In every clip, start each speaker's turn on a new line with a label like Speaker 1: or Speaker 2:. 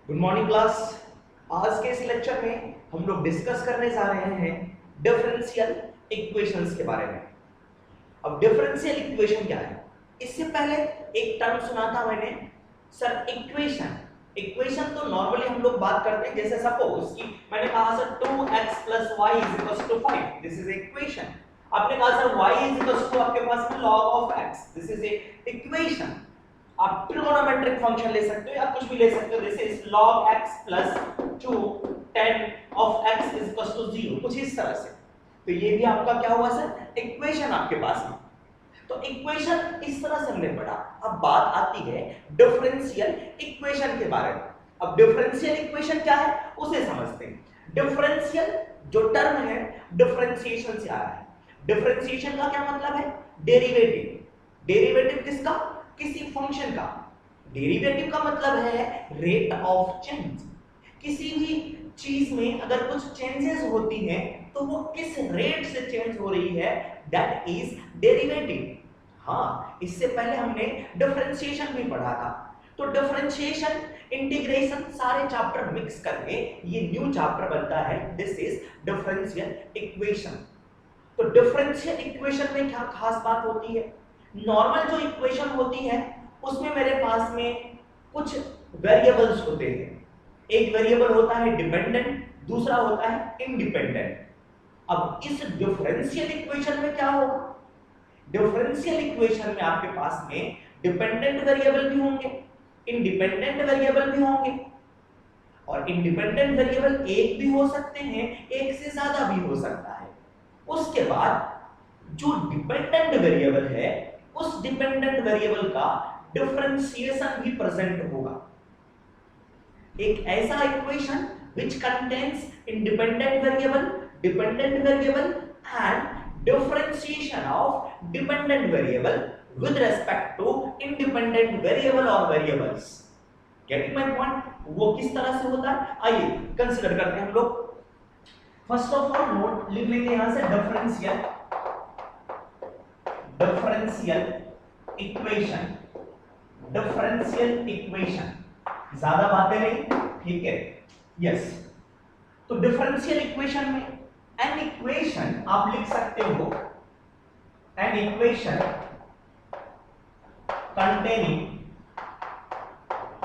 Speaker 1: Good morning class. आज के इस लेक्चर में हम लोग डिस्कस करने जा रहे हैं डिफरेंशियल इक्वेशंस के बारे में। अब डिफरेंशियल इक्वेशन क्या है? इससे पहले एक टर्म सुना था मैंने, सर इक्वेशन। इक्वेशन तो नॉर्मली हम लोग बात करते हैं, जैसे सपोज कि मैंने कहा sir 2x + y = 5, this is equation. आपने कहा सर y = आपके पास में log of x, this is A equation. आप ट्रिगोनोमेट्रिक फंक्शन ले सकते हो या कुछ भी ले सकते हो, जैसे इस log x + 2 tan of x = 0, कुछ इस तरह से। तो ये भी आपका क्या हुआ सर? इक्वेशन आपके पास में। तो इक्वेशन इस तरह से हमने पढ़ा। अब बात आती है डिफरेंशियल इक्वेशन के बारे में। अब डिफरेंशियल इक्वेशन क्या है उसे समझते हैं। डिफरेंशियल जो टर्म है डिफरेंशिएशन से आया है। डिफरेंशिएशन का क्या मतलब है? डेरिवेटिव। डेरिवेटिव किसका? किसी फंक्शन का। डेरिवेटिव का मतलब है रेट ऑफ चेंज। किसी भी चीज में अगर कुछ चेंजेस होती हैं तो वो किस रेट से चेंज हो रही है, दैट इज डेरिवेटिव। हाँ, इससे पहले हमने डिफरेंशिएशन भी पढ़ा था। तो डिफरेंशिएशन, इंटीग्रेशन, सारे चैप्टर मिक्स करके ये न्यू चैप्टर बनता है, दिस इज डिफरेंशियल इक्वेशन। तो डिफरेंशियल इक्वेशन में क्या खास बात होती है? नॉर्मल जो इक्वेशन होती है उसमें मेरे पास में कुछ वेरिएबल्स होते हैं। एक वेरिएबल होता है डिपेंडेंट, दूसरा होता है इंडिपेंडेंट। अब इस डिफरेंशियल इक्वेशन में क्या होगा? डिफरेंशियल इक्वेशन में आपके पास में डिपेंडेंट वेरिएबल भी होंगे, इंडिपेंडेंट वेरिएबल भी होंगे। और इंडिपेंडेंट वेरिएबल एक भी हो सकते हैं, एक से ज्यादा भी हो सकता है। उसके बाद जो डिपेंडेंट वेरिएबल है उस डिपेंडेंट वेरिएबल का डिफरेंशिएशन भी प्रेजेंट होगा। एक ऐसा equation which contains independent variable, dependent variable and differentiation of dependent variable with respect to independent variable or variables. Getting my point? वो किस तरह से होता है आइए कंसीडर करते हैं हम लोग। फर्स्ट ऑफ ऑल नोट लिख लेंगे यहां से डिफरेंशियल इक्वेशन। डिफरेंशियल इक्वेशन, ज्यादा बातें नहीं, ठीक है? यस। तो डिफरेंशियल इक्वेशन में एन इक्वेशन आप लिख सकते हो, एन इक्वेशन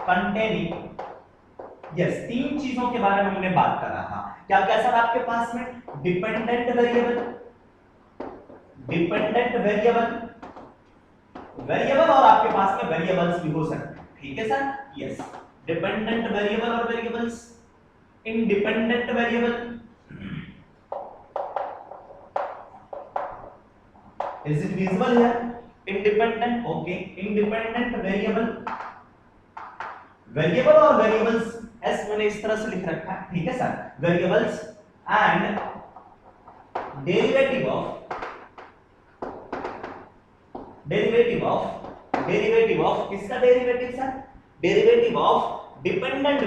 Speaker 1: कंटेनिंग यस, तीन चीजों के बारे में हमने बात करा था। क्या क्या सर? आपके पास में डिपेंडेंट वेरिएबल और आपके पास में वेरिएबल्स भी हो सकते हैं, ठीक है सर? यस, डिपेंडेंट वेरिएबल और variables, independent variable, is it visible here? Independent, okay, independent variable और वेरिएबल्स एस मैंने इस तरह से लिख रखा है, ठीक है sir? Variables and derivative of किसका derivative sir? Derivative of dependent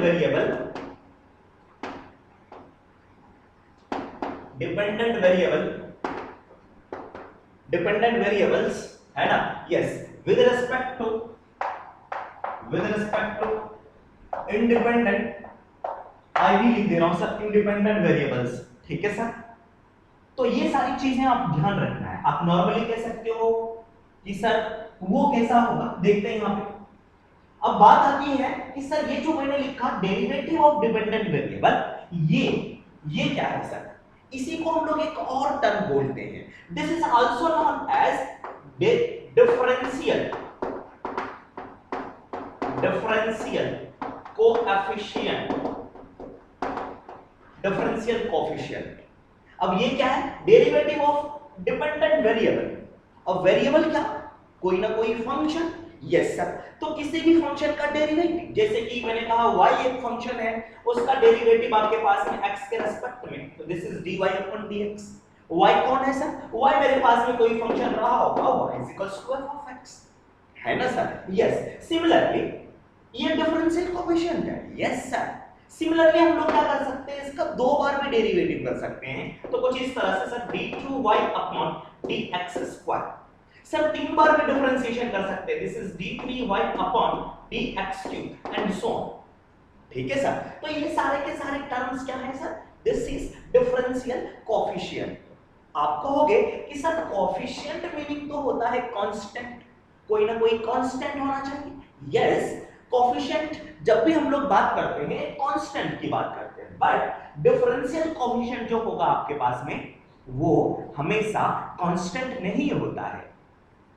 Speaker 1: variables है ना? Yes, with respect to independent, आई भी लिख दे रहा हूं सर, इंडिपेंडेंट वेरिएबल्स, ठीक है सर? तो ये सारी चीजें आप ध्यान रखना है। आप नॉर्मली कह सकते हो कि सर वो कैसा होगा, देखते हैं यहां पे। अब बात आती है कि सर ये जो मैंने लिखा डेरिवेटिव ऑफ डिपेंडेंट वेरिएबल, ये क्या है सर? इसी को हम लोग एक और टर्म बोलते हैं, this is also known as differential coefficient. अब ये क्या है? Derivative of dependent variable. अब वेरिएबल क्या? कोई ना कोई फंक्शन। Yes sir. तो किसी भी फंक्शन का डेरिवेटिव, जैसे कि मैंने कहा y एक फंक्शन है, उसका डेरिवेटिव आपके पास में x के रिस्पेक्ट में, तो दिस इज dy/dx। y कौन है सर? y मेरे पास में कोई फंक्शन रहा होगा, y f of x, है ना सर? यस। सिमिलरली ये डिफरेंशियल कोएफिशिएंट है, यस सर। सिमिलरली हम लोग क्या कर सकते हैं? इसका दो बार भी डेरिवेटिव कर सकते हैं, तो कुछ इस तरह से सर d2y/dx²। सर तीन बार भी डिफरेंशिएशन कर सकते हैं, this is d3y/dx3 and so on, ठीक है सर। तो ये सारे के सारे टर्म्स क्या है sir, this is differential coefficient. आप कहोगे कि सर कोएफिशिएंट मीनिंग तो होता है कांस्टेंट, कोई ना कोई कांस्टेंट होना चाहिए। यस, कोएफिशिएंट जब भी हम लोग बात करते हैं कांस्टेंट की बात करते हैं, बट डिफरेंशियल कोएफिशिएंट जो होगा आपके पास में वो हमेशा कांस्टेंट नहीं होता है,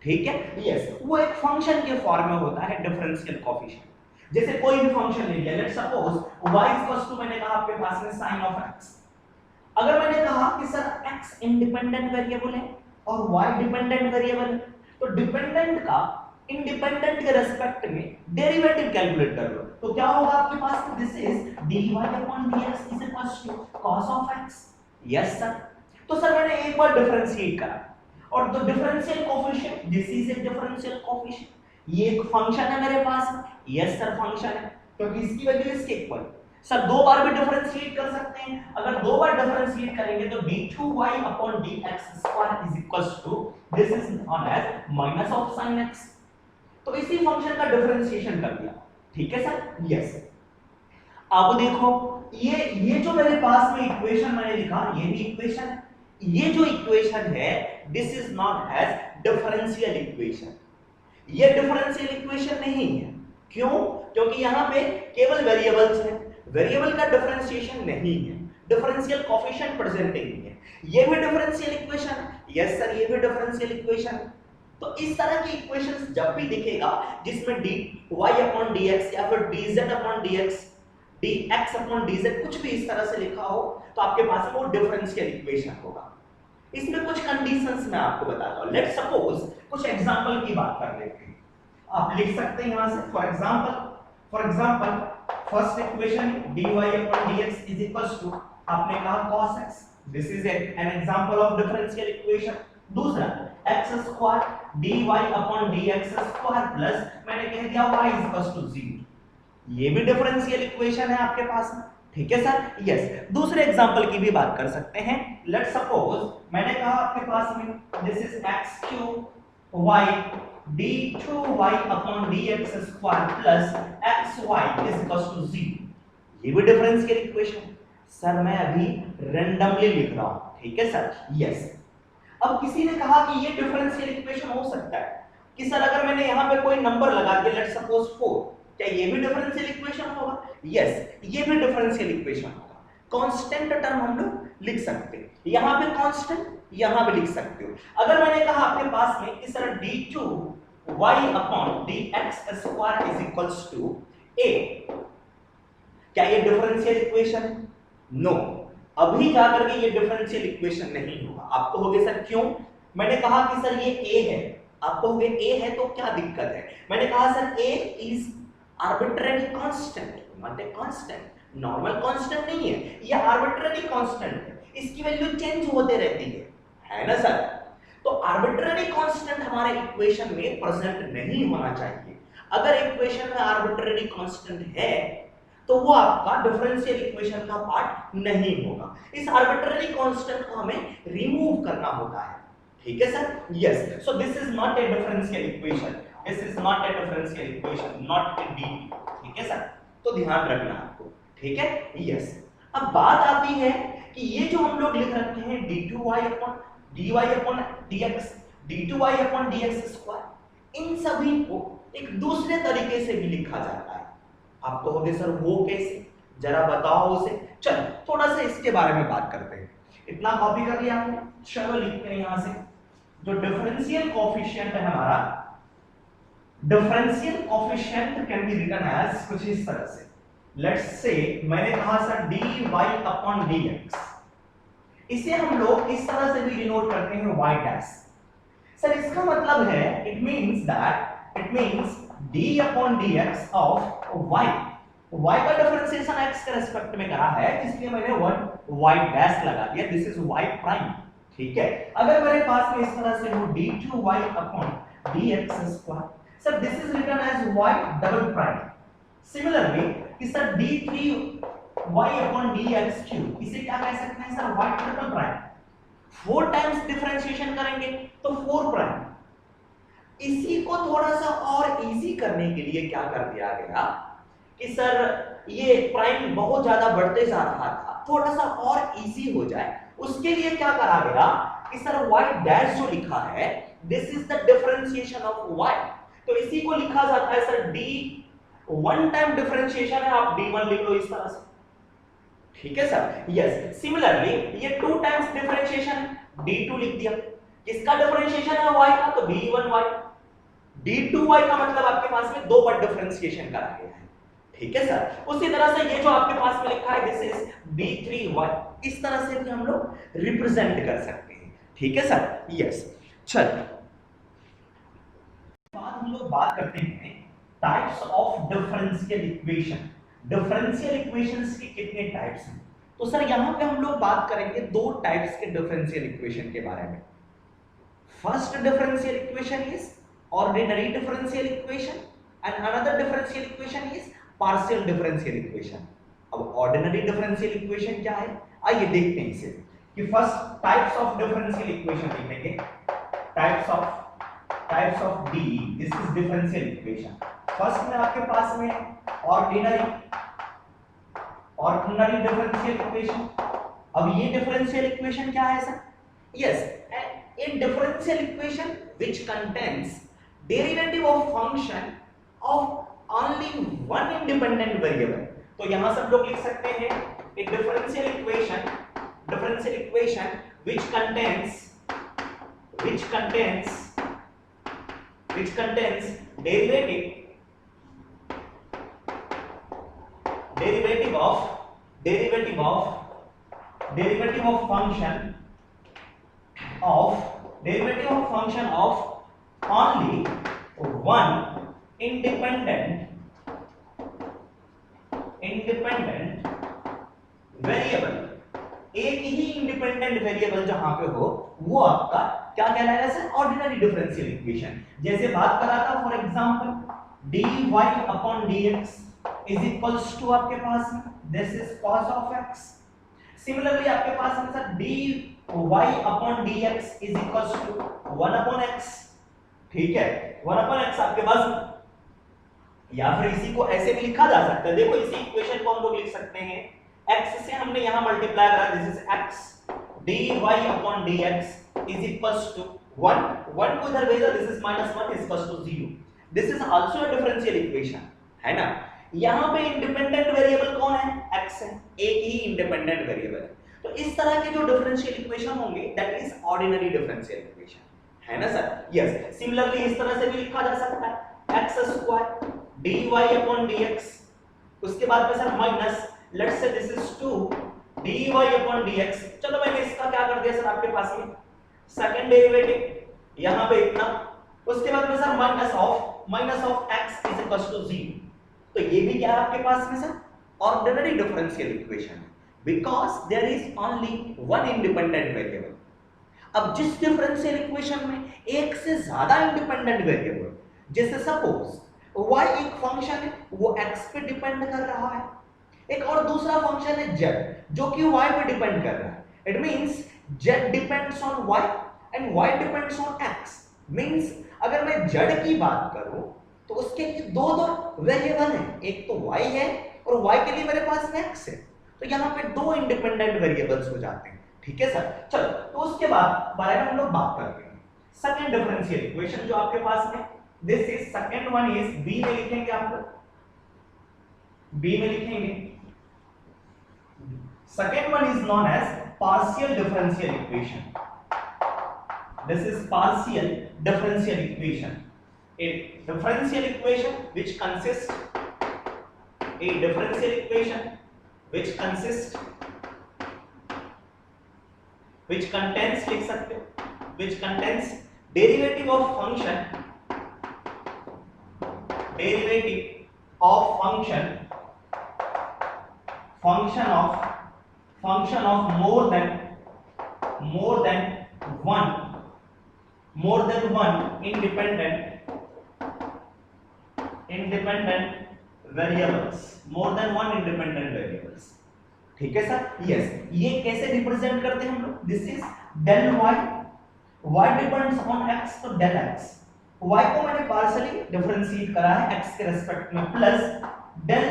Speaker 1: ठीक है। यस, वो एक फंक्शन के फॉर्म में होता है डिफरेंशियल कोएफिशिएंट। जैसे कोई भी फंक्शन ले लिया, let's suppose y equals to, मैंने कहा आपके पास में sin ऑफ x। अगर मैंने कहा कि सर x इंडिपेंडेंट वेरिएबल है और y डिपेंडेंट वेरिएबल है, तो डिपेंडेंट का इंडिपेंडेंट के रेस्पेक्ट में डेरिवेटिव कैलकुलेट कर लो, तो क्या होगा आपके पास, this is dy upon dx is equals to cos of x। Yes sir, तो सर मैंने एक बार डिफरेंशिएट करा और तो differential coefficient, this is a differential coefficient, ये एक फंक्शन है मेरे पास। यस सर फंक्शन है, क्योंकि इसकी वैल्यू इसके इक्वल। सर दो बार भी डिफरेंशिएट कर सकते हैं, अगर दो बार डिफरेंशिएट करेंगे तो d2y upon dx square is equals to, this is known as minus of sin x। तो इसी फंक्शन का डिफरेंशिएशन कर दिया, ठीक है सर। यस, अब देखो ये जो मेरे पास में इक्वेशन मैंने लिखा, ये भी इक्वेशन है, ये जो इक्वेशन है this is known as differential equation. ये डिफरेंशियल इक्वेशन नहीं है, क्यों? क्योंकि यहां पे केवल वेरिएबल्स हैं, वेरिएबल का डिफरेंशिएशन नहीं है, डिफरेंशियल कोएफिशिएंट प्रेजेंट नहीं है। ये भी डिफरेंशियल इक्वेशन है, यस सर ये भी डिफरेंशियल इक्वेशन है। तो इस तरह की इक्वेशंस जब भी दिखेगा जिसमें dy अपॉन dx या फिर dz upon dx, dx upon dz कुछ भी इस तरह से लिखा हो, तो आपके पास वो डिफरेंशियल इक्वेशन होगा। इसमें कुछ कंडीशंस मैं आपको बताता हूं। लेट्स सपोज कुछ एग्जांपल की बात कर लेते हैं, आप लिख सकते हैं यहां से। For example first equation dy upon dx is equals to, आपने कहा cos x, this is an example of differential equation. दूसरा x square dy upon dx square plus मैंने कह दिया y इज इक्वल्स टू 0, ये भी डिफरेंशियल इक्वेशन है आपके पास में, ठीक है सर। यस, दूसरे एग्जांपल की भी बात कर सकते हैं। लेट्स सपोज मैंने कहा आपके पास में this is x cube y d2y upon dx square plus xy is equals to 0, ये भी डिफरेंशियल इक्वेशन। सर मैं अभी रैंडमली लिख रहा हूं, ठीक है सर। यस, अब किसी ने कहा कि ये डिफरेंशियल इक्वेशन हो सकता है कि सर अगर मैंने यहां पे कोई नंबर लगा दिया, लेट्स सपोज 4, क्या ये भी डिफरेंशियल इक्वेशन होगा? यस, ये भी डिफरेंशियल इक्वेशन होगा। कांस्टेंट टर्म हम लोग लिख सकते हैं, यहां पे कांस्टेंट, यहां पे लिख सकते हो। अगर मैंने कहा आपके पास में कि sir d2y upon dx square is equals to a, क्या ये डिफरेंशियल इक्वेशन है? नो, अभी जाकर के ये डिफरेंशियल इक्वेशन नहीं होगा। आप कहोगे सर क्यों? मैंने कहा कि सर ये a है, आप कहोगे a है तो क्या दिक्कत है? मैंने कहा sir a is arbitrary constant, not a constant, normal constant नहीं है, ये आर्बिट्रेरी कांस्टेंट है, इसकी वैल्यू चेंज होते रहती है ना सर। तो आर्बिट्रेरी कांस्टेंट हमारे इक्वेशन में प्रेजेंट नहीं होना चाहिए। अगर इक्वेशन में आर्बिट्रेरी कांस्टेंट है तो वो आपका डिफरेंशियल इक्वेशन का पार्ट नहीं होगा। इस आर्बिट्रेरी कांस्टेंट को हमें रिमूव करना होता है, ठीक है sir. Yes, so this is not a differential equation, this is not a differential equation, not A D, ठीक है सर। तो ध्यान रखना आपको, ठीक है। यस, अब बात आती है कि ये जो हम लोग लिख रखे हैं d2y upon dy upon dx, d2y upon dx square, इन सभी को एक दूसरे तरीके से भी लिखा जाता है। आप कहोगे सर वो कैसे, जरा बताओ उसे। चलो थोड़ा सा इसके बारे में बात करते हैं। इतना कॉपी कर लिया आपने, चलो लिखते हैं यहां से। जो डिफरेंशियल कोएफिशिएंट है हमारा, differential coefficient can be written as कुछ इस तरह से। लेट्स से मैंने कहा सर dy अपॉन dx, इसे हम लोग इस तरह से भी डिनोट करते हैं y डैश। सर इसका मतलब है it means d upon dx of y, y का डिफरेंशिएशन x के रिस्पेक्ट में करा है, इसलिए मैंने वर्ड y डैश लगा दिया, दिस इज y प्राइम, ठीक है। अगर मेरे पास में इस तरह से हो d2y upon dx square, sir this is written as y double prime. Similarly कि sir d3y upon dx cube, इसे क्या कह सकते हैं sir y triple prime. 4 times differentiation करेंगे तो 4 प्राइम। इसी को थोड़ा सा और इजी करने के लिए क्या कर दिया गया कि सर ये प्राइम बहुत ज्यादा बढ़ते जा रहा था, थोड़ा सा और इजी हो जाए, उसके लिए क्या करा गया कि सर y डैश जो लिखा है this is the differentiation of y, तो इसी को लिखा जाता है sir d one time differentiation है, आप d1 लिख लो इस तरह से, ठीक है सर। यस, सिमिलरली ये टू टाइम्स डिफरेंशिएशन है, d2 लिख दिया, किसका डिफरेंशिएशन है y का, तो d1y, d2y का मतलब आपके पास में दो बार डिफरेंशिएशन करा गया है, ठीक है सर। उसी तरह से ये जो आपके पास में लिखा है दिस इज d3y, इस तरह से भी हम लोग रिप्रेजेंट कर सकते हैं, ठीक है सर। यस, चलिए बाद हम लोग बात करते हैं types of differential equation. Differential equations के कितने टाइप्स हैं, तो सर यहां पे हम लोग बात करेंगे दो टाइप्स के डिफरेंशियल इक्वेशन के बारे में। First differential equation is ordinary differential equation and another differential equation is partial differential equation. अब ऑर्डिनरी डिफरेंशियल इक्वेशन क्या है, आइए देखते हैं इसे, कि first types of differential equation लिखेंगे, types of D, this is differential equation. First में आपके पास में ऑर्डिनरी डिफरेंशियल इक्वेशन। अब ये डिफरेंशियल इक्वेशन क्या है sir, yes, in differential equation which contains derivative of function of only one independent variable, तो यहां सब लोग लिख सकते हैं a differential equation which contains derivative of function of only one independent variable, एक ही इंडिपेंडेंट वेरिएबल जहां पे हो वो आपका क्या कहलाएगा सर, ऑर्डिनरी डिफरेंशियल इक्वेशन। जैसे बात करा था for example dy upon dx is equals to आपके पास this is cos of x। Similarly आपके पास में sir dy upon dx is equals to 1 upon x, ठीक है, 1 अपॉन x आपके पास, या फिर इसी को ऐसे भी लिखा जा सकता है, देखो इसी इक्वेशन को हम लोग लिख सकते हैं x से हमने यहां मल्टीप्लाई करा, this is x dy upon dx is equals to 1 को इधर भेजा, this is -1 is equals to 0। This is also a differential equation, है ना। यहां पे इंडिपेंडेंट वेरिएबल कौन है, x है, एक ही इंडिपेंडेंट वेरिएबल है। तो इस तरह के जो डिफरेंशियल इक्वेशन होंगे that is ordinary differential equation, है ना सर। यस, सिमिलरली इस तरह से भी लिखा जा सकता है x² dy upon dx, उसके बाद में sir minus, let's say this is 2 dy upon dx, चलो मैंने इसका क्या कर दिया सर आपके पास में सेकंड डेरिवेटिव यहां पे इतना, उसके बाद में sir minus of x is equal to 0। तो ये भी क्या है आपके पास में sir, ordinary differential equation, because there is only one independent variable. अब जिस डिफरेंशियल इक्वेशन में एक से ज्यादा इंडिपेंडेंट वेरिएबल, जैसे सपोज y एक फंक्शन है वो x पे डिपेंड कर रहा है, एक और दूसरा फंक्शन है z जो कि y पे डिपेंड कर रहा है, it means z depends on y and y depends on x। Means अगर मैं z की बात करूं तो उसके लिए दो वेरिएबल हैं, एक तो y है और y के लिए मेरे पास में x है, तो यहां पे दो इंडिपेंडेंट वेरिएबल्स हो जाते हैं, ठीक है सर। चलो तो उसके बाद बारे में हम लोग बात करते हैं सेकंड डिफरेंशियल इक्वेशन जो आपके पास में, this is second one is b में लिखेंगे आप लोग, b में लिखेंगे, second one is known as partial differential equation. This is partial differential equation, a differential equation which consists which contains लिख सकते हो, which contains derivative of function of more than one independent variables, more than one independent variables, ठीक है sir. Yes, ये कैसे represent करते हैं हम लोग, this is del y depends on x, तो del x, y को मैंने पार्शियली डिफरेंशिएट करा है x के रिस्पेक्ट में, प्लस डेल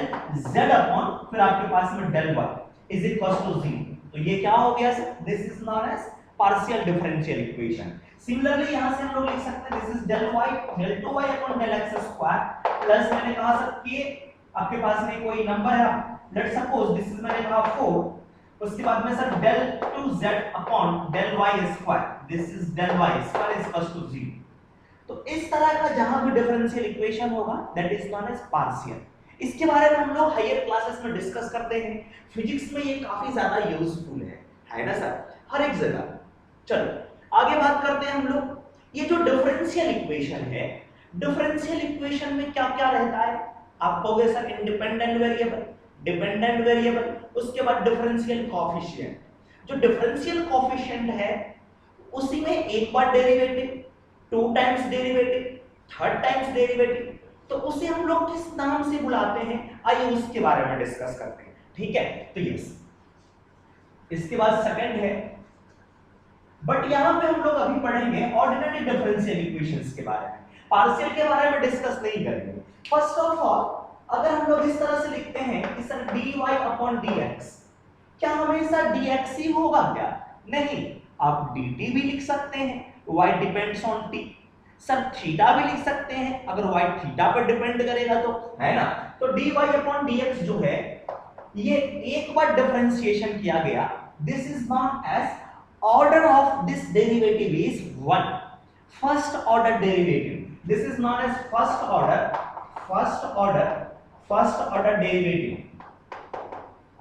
Speaker 1: z अपॉन फिर आपके पास में del y is equal to 0। तो ये क्या हो गया sir? This is known as partial differential equation. Similarly यहां से हम लोग लिख सकते हैं this is del y del 2y upon del x square plus मैंने कहा सर k आपके पास में कोई नंबर है, लेट्स सपोज दिस इज मैंने कहा 4, उसके बाद में sir del 2z upon del y square, this is del y square is equal to 0। तो इस तरह का जहां भी डिफरेंशियल इक्वेशन होगा that is known as partial. इसके बारे में हम लोग हायर क्लासेस में डिस्कस करते हैं, फिजिक्स में ये काफी ज्यादा यूजफुल है ना सर, हर एक जगह। चलो आगे बात करते हैं हम लोग, ये जो डिफरेंशियल इक्वेशन है, डिफरेंशियल इक्वेशन में क्या क्या रहता है? आप कहोगे sir independent variable, dependent variable, उसके बाद डिफरेंशियल कोएफिशिएंट। जो डिफरेंशियल कोएफिशिएंट है उसी में एक बार derivative, 2 times derivative, 3rd times derivative, तो उसे हम लोग किस नाम से बुलाते हैं आइए उसके बारे में डिस्कस करते हैं, ठीक है? तो यस, इसके बाद सेकंड है, बट यहां पे हम लोग अभी पढ़ेंगे ऑर्डिनरी डिफरेंशियल इक्वेशंस के बारे में, पार्शियल के बारे में डिस्कस नहीं करेंगे। फर्स्ट ऑफ ऑल अगर हम लोग इस तरह से लिखते हैं कि सर dy अपॉन dx, क्या हमेशा dx ही होगा क्या? नहीं, आप dt भी लिख सकते हैं, y depends on t। Sir theta भी लिख सकते हैं अगर y थीटा पर डिपेंड करेगा तो, है ना? तो dy अपॉन dx जो है ये एक बार डिफरेंशिएशन किया गया, this is known as order of this derivative is 1, first order derivative, this is known as first order derivative,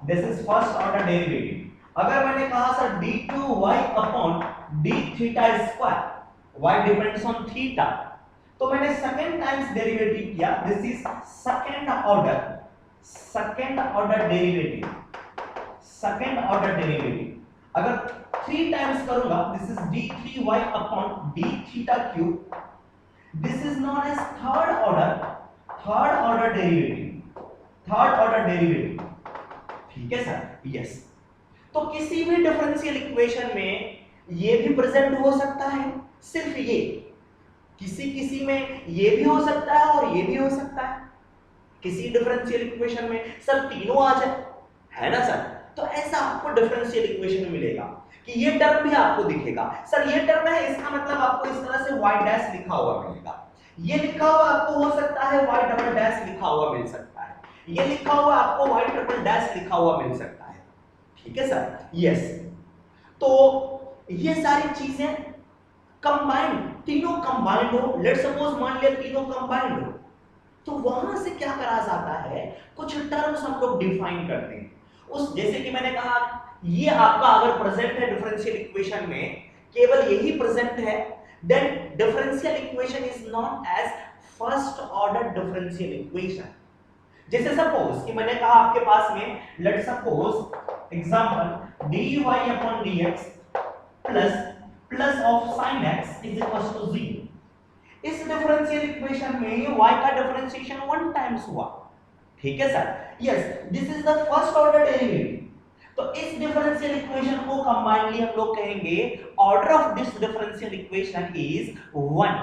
Speaker 1: this is first order derivative. अगर मैंने कहा sir d2y upon d theta square, y depends on theta, तो मैंने second times derivative किया, this is second order derivative. अगर 3 times करूंगा, this is d3y upon d theta cube, this is known as third order derivative, ठीक है sir? Yes. तो किसी भी डिफरेंशियल इक्वेशन में ये भी प्रेजेंट हो सकता है, सिर्फ ये, किसी में ये भी हो सकता है और ये भी हो सकता है। किसी डिफरेंशियल इक्वेशन में सर तीनों आ जाए, है ना सर? तो ऐसा आपको डिफरेंशियल इक्वेशन मिलेगा कि ये टर्म भी आपको दिखेगा, सर ये टर्म है, इसका मतलब आपको इस तरह से y डैश लिखा हुआ मिलेगा, ये लिखा हुआ आपको हो सकता है y डबल डैश लिखा हुआ मिल सकता है, ये लिखा हुआ आपको y ट्रिपल डैश लिखा हुआ मिल सकता है, ठीक है सर? यस। तो ये सारी चीजें कंबाइंड, तीनों कंबाइंड हो, लेट्स सपोज मान लिया तीनों कंबाइंड हो, तो वहां से क्या करा जाता है, कुछ टर्म्स हम लोग डिफाइन करते हैं। उस जैसे कि मैंने कहा ये आपका अगर प्रेजेंट है डिफरेंशियल इक्वेशन में, केवल यही प्रेजेंट है, then differential equation is known as first order differential equation. जैसे सपोज कि मैंने कहा आपके पास में, let's suppose example dy upon dx plus of sin x is equal to 0। इस डिफरेंशियल इक्वेशन में y का डिफरेंशिएशन 1 टाइम्स हुआ, ठीक है sir? Yes, this is the first order derivative. तो इस डिफरेंशियल इक्वेशन को कंबाइनली हम लोग कहेंगे order of this differential equation is 1।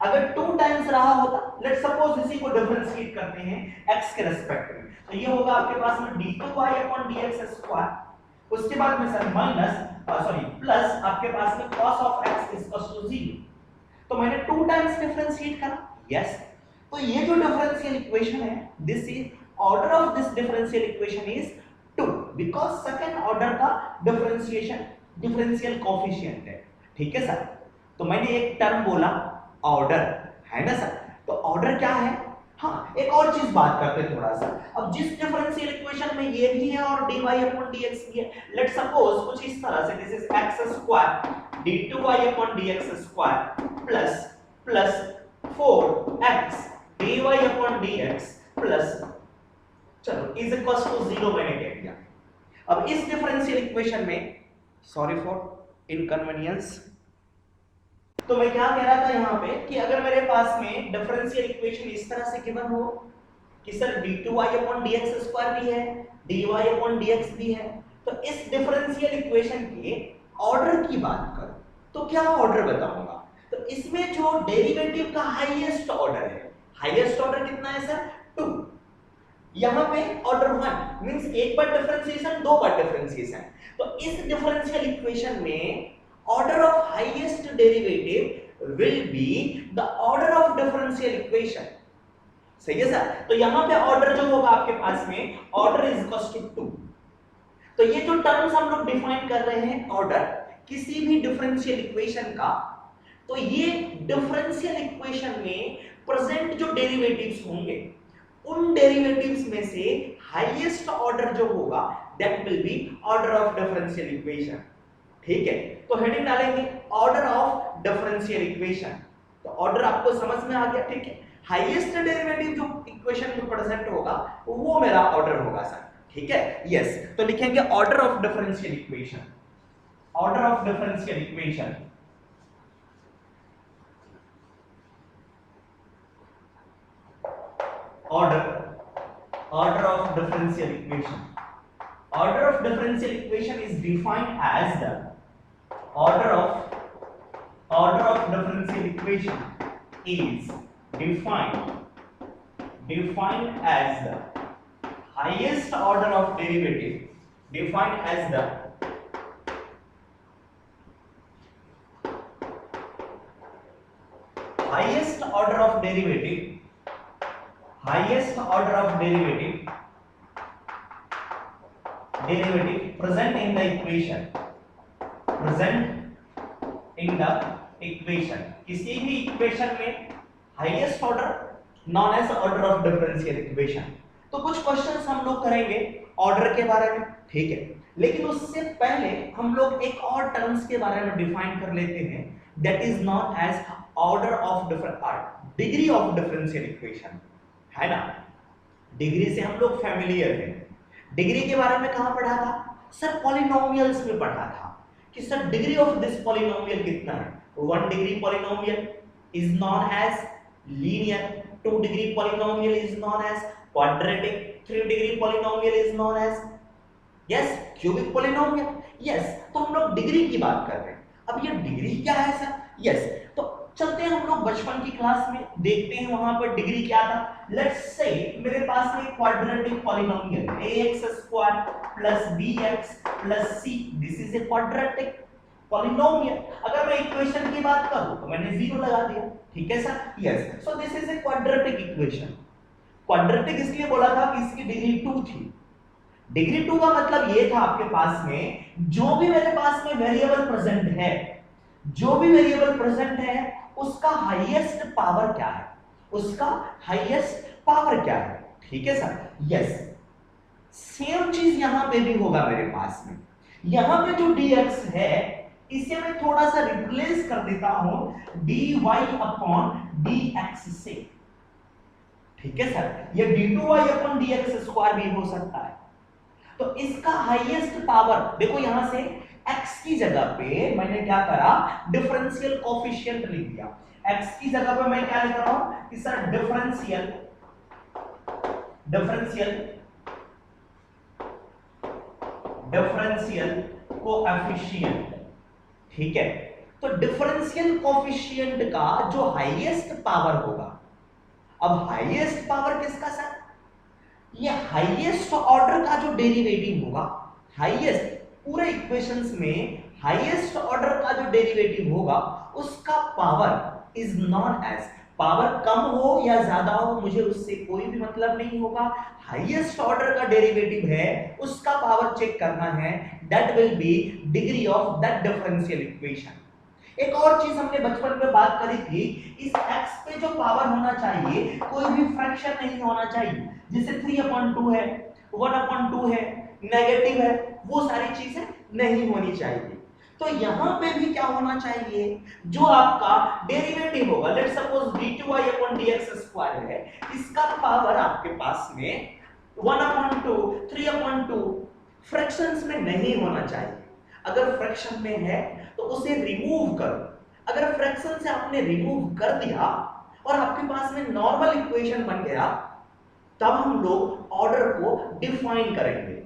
Speaker 1: अगर 2 टाइम्स रहा होता, लेट्स सपोज इसी को डिफरेंशिएट करते हैं x के रिस्पेक्ट में, तो ये होगा आपके पास में d2y अपॉन dx स्क्वायर, उसके बाद में सर प्लस आपके पास में cos of x is equal to 0। तो मैंने 2 टाइम्स डिफरेंशिएट करा, यस। तो ये जो डिफरेंशियल इक्वेशन है, this is order of this differential equation is 2 because second order का डिफरेंशियल कोएफिशिएंट है, ठीक है सर? तो मैंने एक टर्म बोला ऑर्डर, है ना सर? तो ऑर्डर क्या है? हाँ, एक और चीज बात करते हैं थोड़ा सा। अब जिस डिफरेंशियल इक्वेशन में ये भी है और dy अपॉन dx भी है, लेट्स सपोज कुछ इस तरह से, this is x square d2y upon dx square plus 4x dy upon dx plus, चलो इज इक्वल टू 0 मैंने कह दिया। अब इस डिफरेंशियल इक्वेशन में, सॉरी फॉर इनकन्वीनियंस, तो मैं क्या कह रहा था यहाँ पे कि अगर मेरे पास में डिफरेंशियल इक्वेशन इस तरह से गिवन हो कि sir d2y upon dx square भी है, dy अपॉन dx भी है, तो इस डिफरेंशियल इक्वेशन के ऑर्डर की बात करो तो क्या ऑर्डर बताऊंगा? तो इसमें जो डेरिवेटिव का हाईएस्ट ऑर्डर है, हाईएस्ट ऑर्डर कितना है सर? 2। यहाँ पे ऑर्डर 1 मींस एक बार डिफरेंशिएशन, दो बार डिफरेंशिएशन। तो इस डिफरेंशियल इक्वेशन में order of highest derivative will be the order of differential equation. सही है सर? तो यहाँ पे ऑर्डर जो होगा आपके पास में, ऑर्डर इज इक्वल टू 2। तो ये जो टर्म्स हम लोग डिफाइन कर रहे हैं ऑर्डर किसी भी डिफरेंशियल इक्वेशन का, तो ये डिफरेंशियल इक्वेशन में प्रेजेंट जो डेरिवेटिव्स होंगे उन डेरिवेटिव्स में से हाईएस्ट ऑर्डर जो होगा that will be order of differential equation. ठीक है, तो हेडिंग डालेंगे ऑर्डर ऑफ डिफरेंशियल इक्वेशन। तो ऑर्डर आपको समझ में आ गया? ठीक है, हाईएस्ट डेरिवेटिव जो इक्वेशन में प्रेजेंट होगा वो मेरा ऑर्डर होगा सर। ठीक है, यस। तो लिखेंगे order of differential equation, order of differential equation. order of differential equation. Order of differential equation is defined as the order of differential equation is defined as the highest order of derivative, defined as the highest order of derivative present in the equation, किसी भी equation में highest order known as order of differential equation. तो कुछ questions हम लोग करेंगे order के बारे में, ठीक है, लेकिन उससे पहले हम लोग एक और टर्म्स के बारे में डिफाइन कर लेते हैं, that is known as order of degree of differential equation, है ना। डिग्री से हम लोग फैमिलियर हैं। डिग्री के बारे में कहां पढ़ा था सर? पॉलिनोमियल्स में पढ़ा था कि sir degree of this polynomial कितना है। 1 degree polynomial is known as linear, 2 degree polynomial is known as quadratic, 3 degree polynomial is known as yes cubic polynomial. Yes, तो हम लोग डिग्री की बात कर रहे हैं। अब ये डिग्री क्या है सर? यस, तो चलते हैं हम लोग बचपन की क्लास में, देखते हैं वहां पर डिग्री क्या था। लेट्स से मेरे पास में quadratic polynomial ax² plus bx plus c, this is a quadratic polynomial. अगर मैं इक्वेशन की बात करूं तो मैंने 0 लगा दिया, ठीक है sir? Yes, so this is a quadratic equation. Quadratic इसलिए बोला था कि इसकी डिग्री 2 थी। डिग्री 2 का मतलब ये था आपके पास में जो भी मेरे पास में वेरिएबल प्रेजेंट है, जो भी वेरिएबल प्रेजेंट है उसका हाईएस्ट पावर क्या है, उसका हाईएस्ट पावर क्या है, ठीक है सर? यस, सेम चीज यहां पे भी होगा मेरे पास में। यहां पे जो dx है इसे मैं थोड़ा सा रिप्लेस कर देता हूं dy अपॉन dx से, ठीक है सर? ये d2y अपॉन dx स्क्वायर भी हो सकता है। तो इसका हाईएस्ट पावर देखो, यहां से x की जगह पे मैंने क्या करा, डिफरेंशियल कोएफिशिएंट लिख दिया। x की जगह पे मैं क्या लिख रहा हूं कि सर डिफरेंशियल कोएफिशिएंट, ठीक है? तो डिफरेंशियल कोएफिशिएंट का जो हाईएस्ट पावर होगा, अब हाईएस्ट पावर किसका सर? ये हाईएस्ट ऑर्डर का जो डेरिवेटिव होगा, हाईएस्ट पूरे इक्वेशंस में हाईएस्ट ऑर्डर का जो डेरिवेटिव होगा उसका power is known as, power कम हो या ज्यादा हो मुझे उससे कोई भी मतलब नहीं होगा, हाईएस्ट ऑर्डर का डेरिवेटिव है उसका पावर चेक करना है, that will be degree of that differential equation. एक और चीज हमने बचपन में बात करी थी, इस x पे जो पावर होना चाहिए कोई भी फ्रैक्शन नहीं होना चाहिए, जैसे 3/2 है, 1/2 है, नेगेटिव है, वो सारी चीजें नहीं होनी चाहिए। तो यहां पे भी क्या होना चाहिए, जो आपका डेरिवेटिव होगा, let's suppose d2y upon dx square है, इसका पावर आपके पास में 1/2, 3/2 फ्रैक्शंस में नहीं होना चाहिए। अगर फ्रैक्शन में है तो उसे रिमूव करो। अगर फ्रैक्शन से आपने रिमूव कर दिया और आपके पास में नॉर्मल इक्वेशन बन गया, तब हम लोग ऑर्डर को डिफाइन करेंगे।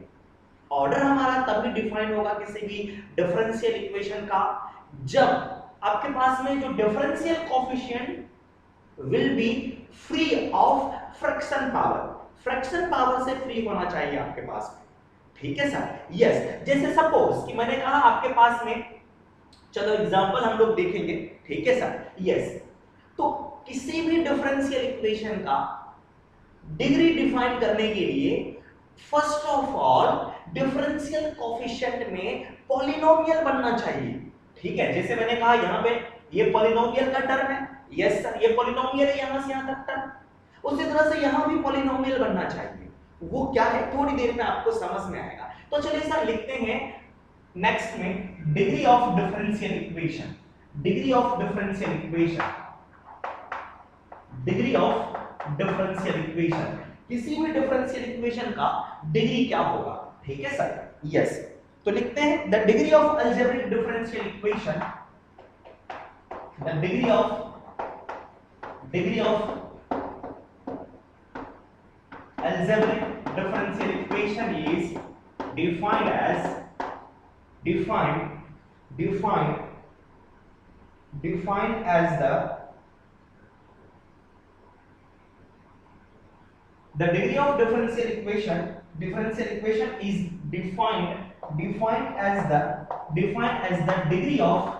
Speaker 1: ऑर्डर हमारा तभी डिफाइन होगा किसी भी डिफरेंशियल इक्वेशन का, जब आपके पास में जो differential coefficient will be free of fraction power. Fraction power से फ्री होना चाहिए आपके पास में, ठीक है सर। यस, जैसे सपोज कि मैंने कहा आपके पास में, चलो एग्जांपल हम लोग देखेंगे, ठीक है सर। यस, तो किसी भी डिफरेंशियल इक्वेशन का डिग्री डिफाइन करने के लिए first of all differential coefficient में पॉलिनोमियल बनना चाहिए, ठीक है। जैसे मैंने कहा यहाँ पे ये पॉलिनोमियल का टर्म है, यस सर, ये पॉलिनोमियल है यहाँ से यहाँ तक टर्म, उसी तरह से यहाँ भी पॉलिनोमियल बनना चाहिए। वो क्या है थोड़ी देर में आपको समझ में आएगा। तो चलिए सर लिखते हैं नेक्स्ट में degree of differential equation, degree of differential equation, degree of differential equation, किसी भी डिफरेंशियल इक्वेशन का डिग्री क्या होगा, ठीक है सर। यस, तो लिखते हैं the degree of algebraic differential equation, the degree of algebraic differential equation is defined as the degree of differential equation is defined as the degree of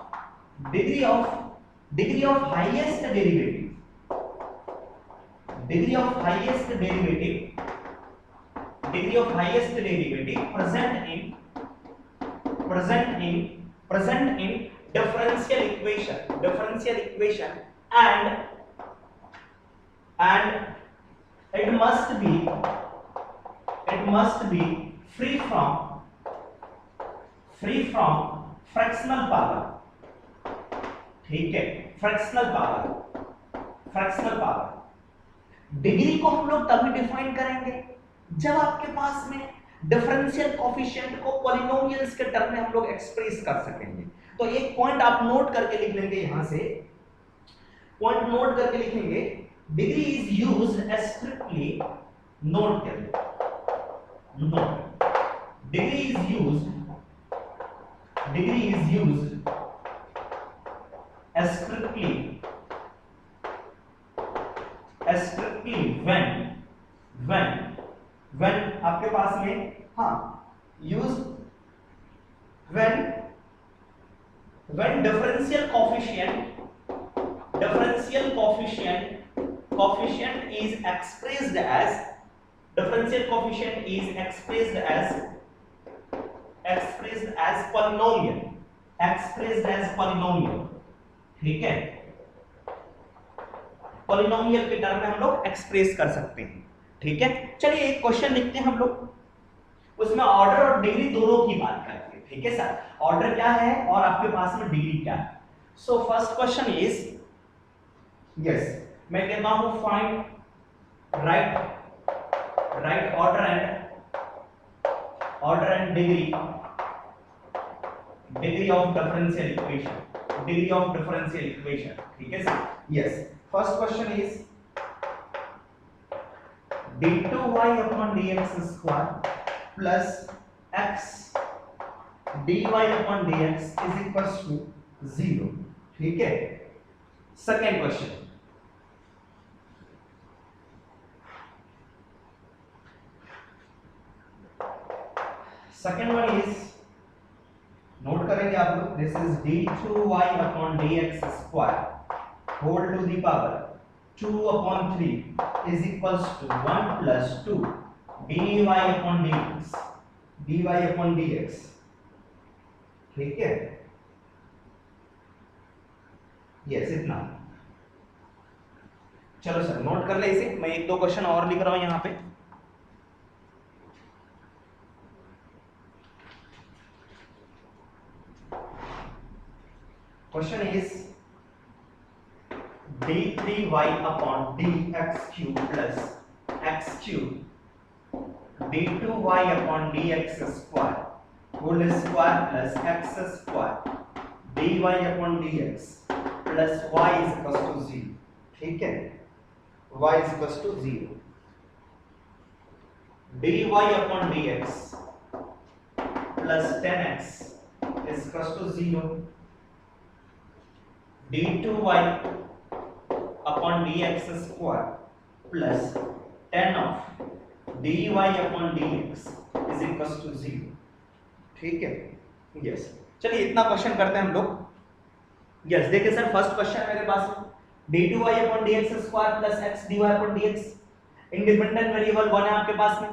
Speaker 1: highest derivative, degree of highest derivative present in differential equation and it must be free from fractional power, ठीक है, fractional power. Degree को हम लोग तभी define करेंगे जब आपके पास में डिफरेंशियल कोएफिशिएंट को पॉलिनोमियल्स के टर्म में हम लोग एक्सप्रेस कर सकेंगे। तो एक पॉइंट आप नोट करके लिख लेंगे, यहां से पॉइंट नोट करके लिखेंगे, degree is used strictly, note कर लो, note, degree is used strictly when आपके पास में use when differential coefficient is expressed as polynomial, ठीक है, पॉलिनोमियल के टर्म में हम लोग एक्सप्रेस कर सकते हैं, ठीक है। चलिए एक क्वेश्चन लिखते हैं हम लोग, उसमें ऑर्डर और डिग्री दोनों की बात करते हैं, ठीक है सर। ऑर्डर क्या है और आपके पास में डिग्री क्या है। So first question is, yes, मैं कहता हूं find right order and degree of differential equation, ठीक है sir. Yes, first question is d2y upon dx square plus x dy upon dx is equals to 0, ठीक है। Second question, second one is, note करेंगे आप लोग, this is d2y upon dx square whole to the power 2 upon 3 is equals to 1 plus 2 dy upon dx, ठीक है। Yes, इतना। चलो sir note कर ले इसे, मैं एक दो क्वेश्चन और लिख रहा हूं यहां पे। Question is d3y upon dx cube plus x cube d2y upon dx square whole square plus x square dy upon dx plus y is equals to 0, ठीक है। y is equals to 0, dy upon dx plus 10x is equals to 0, d2y upon dx square plus 10 of dy upon dx is equal to 0। ठीक है, yes. चलिए इतना question करते हैं हम लोग। यस देखिए सर, फर्स्ट क्वेश्चन मेरे पास d2y upon dx square plus x dy upon dx, independent variable 1 है आपके पास में,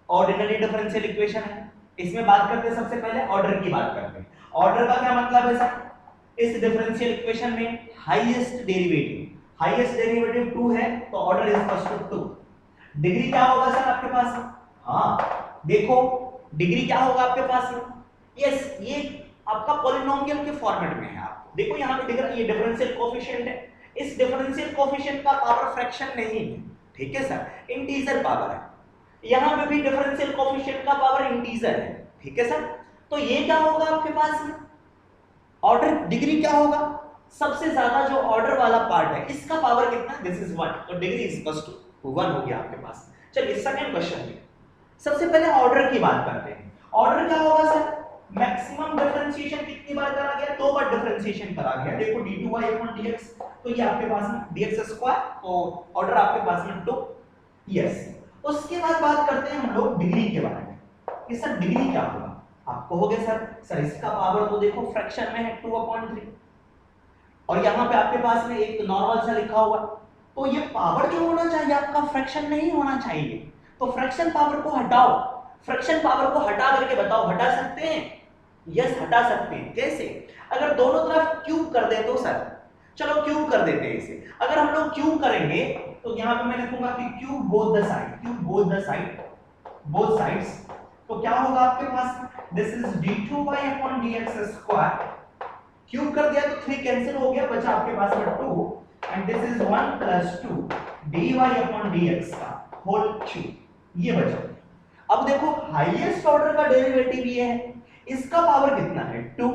Speaker 1: ऑर्डिनरी डिफरेंशियल इक्वेशन है। इसमें बात करते हैं सबसे पहले ऑर्डर की बात करते हैं। ऑर्डर का क्या मतलब है सर, इस डिफरेंशियल इक्वेशन में हाईएस्ट डेरिवेटिव 2 है तो order is equal to 2। Degree क्या होगा सर आपके पास? हाँ देखो डिग्री क्या होगा आपके पास में? यस, ये आपका पॉलिनोमियल के फॉर्मेट में है। आपको देखो यहाँ पे ये डिफरेंशियल कोएफिशिएंट है, इस डिफरेंशियल कोएफिशिएंट का पावर फ्रैक्शन नहीं है, ठीक है सर, इंटीजर पावर है। यहाँ पे भी डिफरेंशियल कोएफिशिएंट का पावर इंटीजर है, ठीक है सर। तो ये क्या होगा आपके पास में? ऑर्डर डिग्री क्या होगा? सबसे ज्यादा जो ऑर्डर वाला पार्ट है इसका पावर कितना? दिस इज 1, तो डिग्री इज इक्वल टू 1 हो गया आपके पास। चलिए सेकंड क्वेश्चन में सबसे पहले ऑर्डर की बात करते हैं। ऑर्डर क्या होगा सर? मैक्सिमम डिफरेंशिएशन कितनी बार करा गया? 2 बार डिफरेंशिएशन करा गया। देखो d2y अपॉन dx, तो ये आपके पास में dx स्क्वायर, तो ऑर्डर आपके पास में 2। यस, उसके बाद बात करते हैं हम लोग डिग्री के बारे में कि सर डिग्री क्या होगा। आप कहोगे सर इसका पावर तो देखो फ्रैक्शन में है 2/3, और यहाँ पे आपके पास में एक नॉर्मल सा लिखा हुआ, तो ये पावर जो होना चाहिए आपका फ्रैक्शन नहीं होना चाहिए। तो फ्रैक्शन पावर को हटाओ, फ्रैक्शन पावर को हटा करके बताओ, हटा सकते हैं? यस हटा सकते हैं। कैसे? अगर दोनों तरफ क्यूब कर दे तो सर, चलो क्यूब कर देते हैं इसे। अगर हम लोग क्यूब करेंगे तो यहाँ पे मैं लिखूंगा कि cube both the side, both sides, तो क्या होगा आपके पास? This is d2y upon dx square, cube कर दिया तो 3 कैंसिल हो गया, बचा आपके पास में 2, and this is 1 plus 2 dy upon dx का होल क्यूब, ये बचा। अब देखो हाईएस्ट ऑर्डर का डेरिवेटिव ये है, इसका पावर कितना है? 2,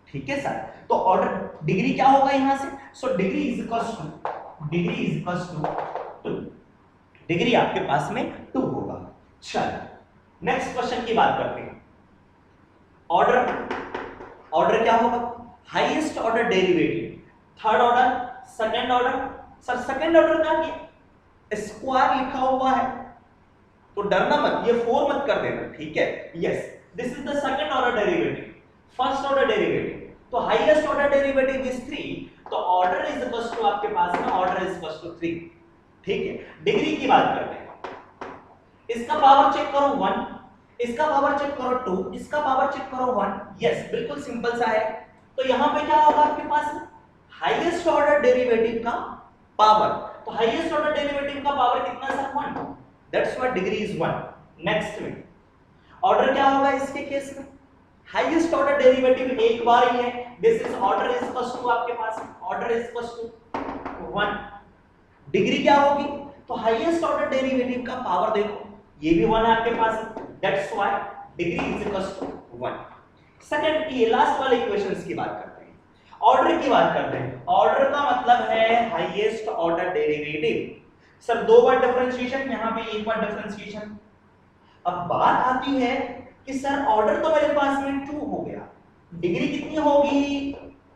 Speaker 1: ठीक है सर। तो ऑर्डर डिग्री क्या होगा यहां से? So degree is equal to 2, degree आपके पास में 2 होगा। चलो नेक्स्ट क्वेश्चन की बात करते हैं। ऑर्डर क्या होगा? Highest order derivative, third order, second order. Sir second order का स्क्वायर लिखा हुआ है तो डरना मत, ये 4 मत कर देना, ठीक है। Yes, this is the second order derivative, first order derivative, तो हाईएस्ट ऑर्डर डेरिवेटिव इज 3, तो ऑर्डर इज इक्वल टू आपके पास में ऑर्डर इज इक्वल टू 3, ठीक है। डिग्री की बात करते हैं। इसका पावर चेक करो 1, इसका पावर चेक करो 2, इसका पावर चेक करो 1। यस, बिल्कुल सिंपल सा है। तो यहां पे क्या होगा आपके पास? हाईएस्ट ऑर्डर डेरिवेटिव का पावर, तो हाईएस्ट ऑर्डर डेरिवेटिव का पावर कितना sir? 1, that's why degree is 1। Next में ऑर्डर क्या होगा इसके केस में? हाईएस्ट ऑर्डर डेरिवेटिव एक बार ही है, this is order is equal to आपके पास order is equal to 1। Degree क्या होगी? तो हाईएस्ट ऑर्डर डेरिवेटिव का पावर देखो ये भी 1 है आपके पास, that's why degree is equal to 1। Second की लास्ट वाले इक्वेशंस की बात करते हैं, ऑर्डर की बात करते हैं। ऑर्डर का मतलब है हाईएस्ट ऑर्डर डेरिवेटिव। सर 2 बार डिफरेंशिएशन, यहां पे 1 बार डिफरेंशिएशन। अब बात आती है कि सर ऑर्डर तो मेरे पास में 2 हो गया, डिग्री कितनी होगी?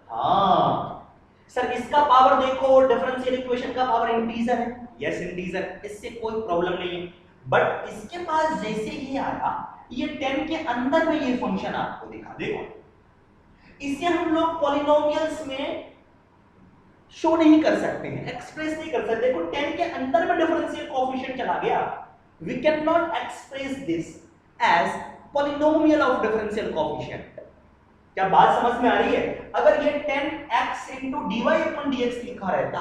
Speaker 1: हाँ सर इसका पावर देखो, डिफरेंशियल इक्वेशन का पावर इंटीजर है, यस इंटीजर, इससे कोई प्रॉब्लम नहीं है। बट इसके पास जैसे ये आया, ये 10 के अंदर में ये फंक्शन आपको दिखा, देखो इसे हम लोग पॉलिनोमियल्स में शो नहीं कर सकते हैं, एक्सप्रेस नहीं कर सकते। देखो 10 के अंदर में डिफरेंशियल कोएफिशिएंट चला गया, we can not express this as polynomial of differential coefficient. क्या बात समझ में आ रही है? अगर ये 10x into dy upon dx लिखा रहता,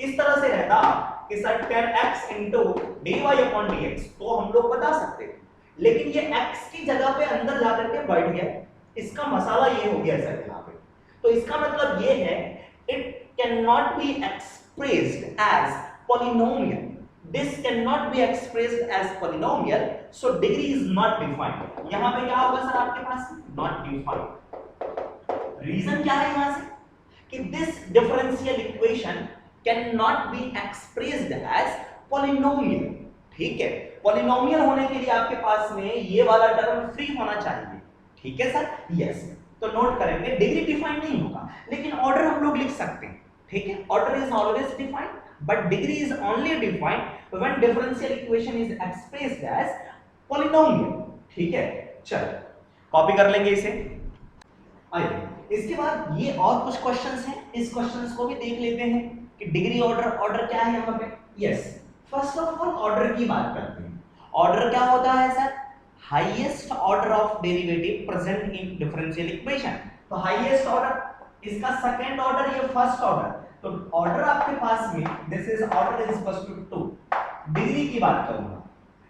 Speaker 1: इस तरह से रहता कि sir 10x into dy upon dx, तो हम लोग बता सकते हैं। लेकिन ये x की जगह पे अंदर जाकर के बैठ गया, इसका मसाला ये हो गया सर यहाँ पे। तो इसका मतलब ये है, it can not be expressed as polynomial, this cannot be expressed as polynomial, so degree is not defined। यहां पे क्या होगा सर आपके पास? not defined। रीजन क्या है यहां से कि this differential equation cannot be expressed as polynomial, ठीक है। पॉलिनोमियल होने के लिए आपके पास में ये वाला टर्म फ्री होना चाहिए, ठीक है सर। यस, तो नोट करेंगे डिग्री डिफाइन नहीं होगा, लेकिन ऑर्डर हम लोग लिख सकते हैं, ठीक है। Order is always defined but degree is only defined when differential equation is expressed as polynomial। ठीक है, चलो कॉपी कर लेंगे इसे। आइए इसके बाद ये और कुछ क्वेश्चंस हैं, इस क्वेश्चंस को भी देख लेते हैं कि डिग्री ऑर्डर क्या है यहाँ पे। Yes, first of all order की बात करते हैं। ऑर्डर क्या होता है sir? Highest order of derivative present in differential equation. तो हाईएस्ट ऑर्डर इसका सेकंड ऑर्डर, ये फर्स्ट ऑर्डर। तो ऑर्डर आपके पास में this is order is equal to 2। Degree की बात करूंगा,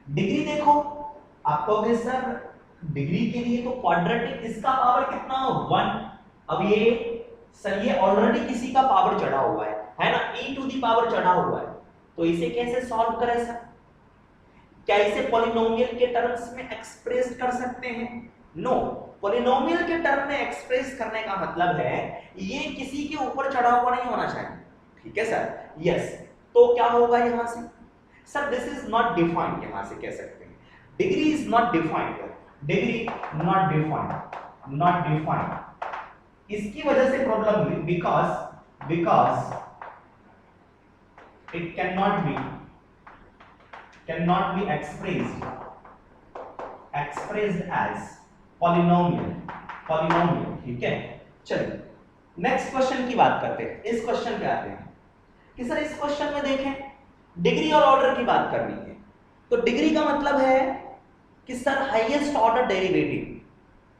Speaker 1: डिग्री देखो आप कहोगे सर डिग्री के लिए तो क्वाड्रेटिक इसका पावर कितना हो 1। अब ये सर ये ऑलरेडी किसी का पावर चढ़ा हुआ है ना, e टू दी पावर चढ़ा हुआ है, तो इसे कैसे सॉल्व करें सर? क्या इसे पॉलिनोमियल के टर्म्स में एक्सप्रेस कर सकते हैं? नो, पॉलिनोमियल के टर्म में एक्सप्रेस करने का मतलब है ये किसी के ऊपर चढ़ा हुआ नहीं होना चाहिए। ठीक है सर, यस। तो क्या होगा यहां से sir? This is not defined, यहां से कह सकते हैं degree is not defined, degree not defined, not defined. इसकी वजह से प्रॉब्लम हुई because it cannot be expressed as polynomial। ठीक है, चलिए नेक्स्ट क्वेश्चन की बात करते हैं। इस क्वेश्चन पे आते हैं कि सर इस क्वेश्चन में देखें डिग्री और ऑर्डर की बात करनी है। तो डिग्री का मतलब है कि सर हाईएस्ट ऑर्डर डेरिवेटिव।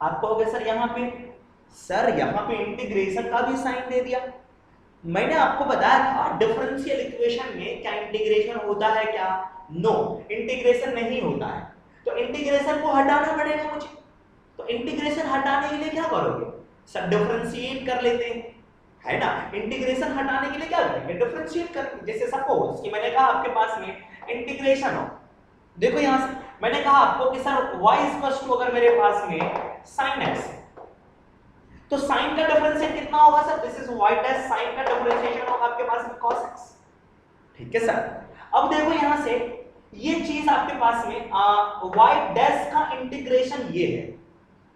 Speaker 1: आप कहोगे सर यहाँ पे इंटीग्रेशन का भी साइन दे दिया। मैंने आपको बताया था डिफरेंशियल इक्वेशन में क्या इंटीग्रेशन होता है क्या? नो, इंटीग्रेशन नहीं होता है। तो इंटीग्रेशन को हटाना पड़ेगा मुझे। तो इंटीग्रेशन हटाने के लिए क्या करोगे सर? डिफरेंशिएट कर लेते हैं, है ना। इंटीग्रेशन हटाने के लिए क्या करेंगे? डिफरेंशिएट करेंगे। जैसे सपोज कि मैंने कहा आपके पास में इंटीग्रेशन हो, देखो यहां से मैंने कहा आपको कि सर y इक्वल टू अगर मेरे पास में sin x है तो sin का डिफरेंशिएट कितना होगा sir? This is y dash sin का डिफरेंशिएशन होगा आपके पास में cos x। ठीक है सर, अब देखो यहां से ये चीज आपके पास में y डैश का इंटीग्रेशन ये है।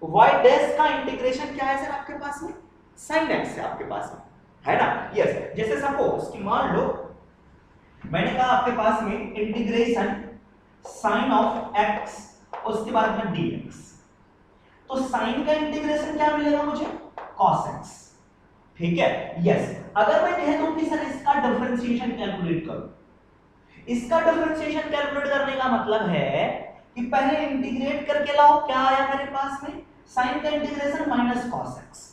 Speaker 1: y डैश का इंटीग्रेशन क्या है सर आपके पास में? sin x है आपके पास में, है ना। यस, जैसे सपोज कि मान लो मैंने कहा आपके पास में इंटीग्रेशन sin ऑफ x उसके बाद में dx। तो sin का इंटीग्रेशन क्या मिलेगा मुझे? cos x। ठीक है, यस। अगर मैं कह दूं कि सर इसका डिफरेंशिएशन कैलकुलेट करो, इसका डिफरेंशिएशन कैलकुलेट करने का मतलब है कि पहले इंटीग्रेट करके लाओ, क्या आया मेरे पास में? sin का इंटीग्रेशन माइनस cos x।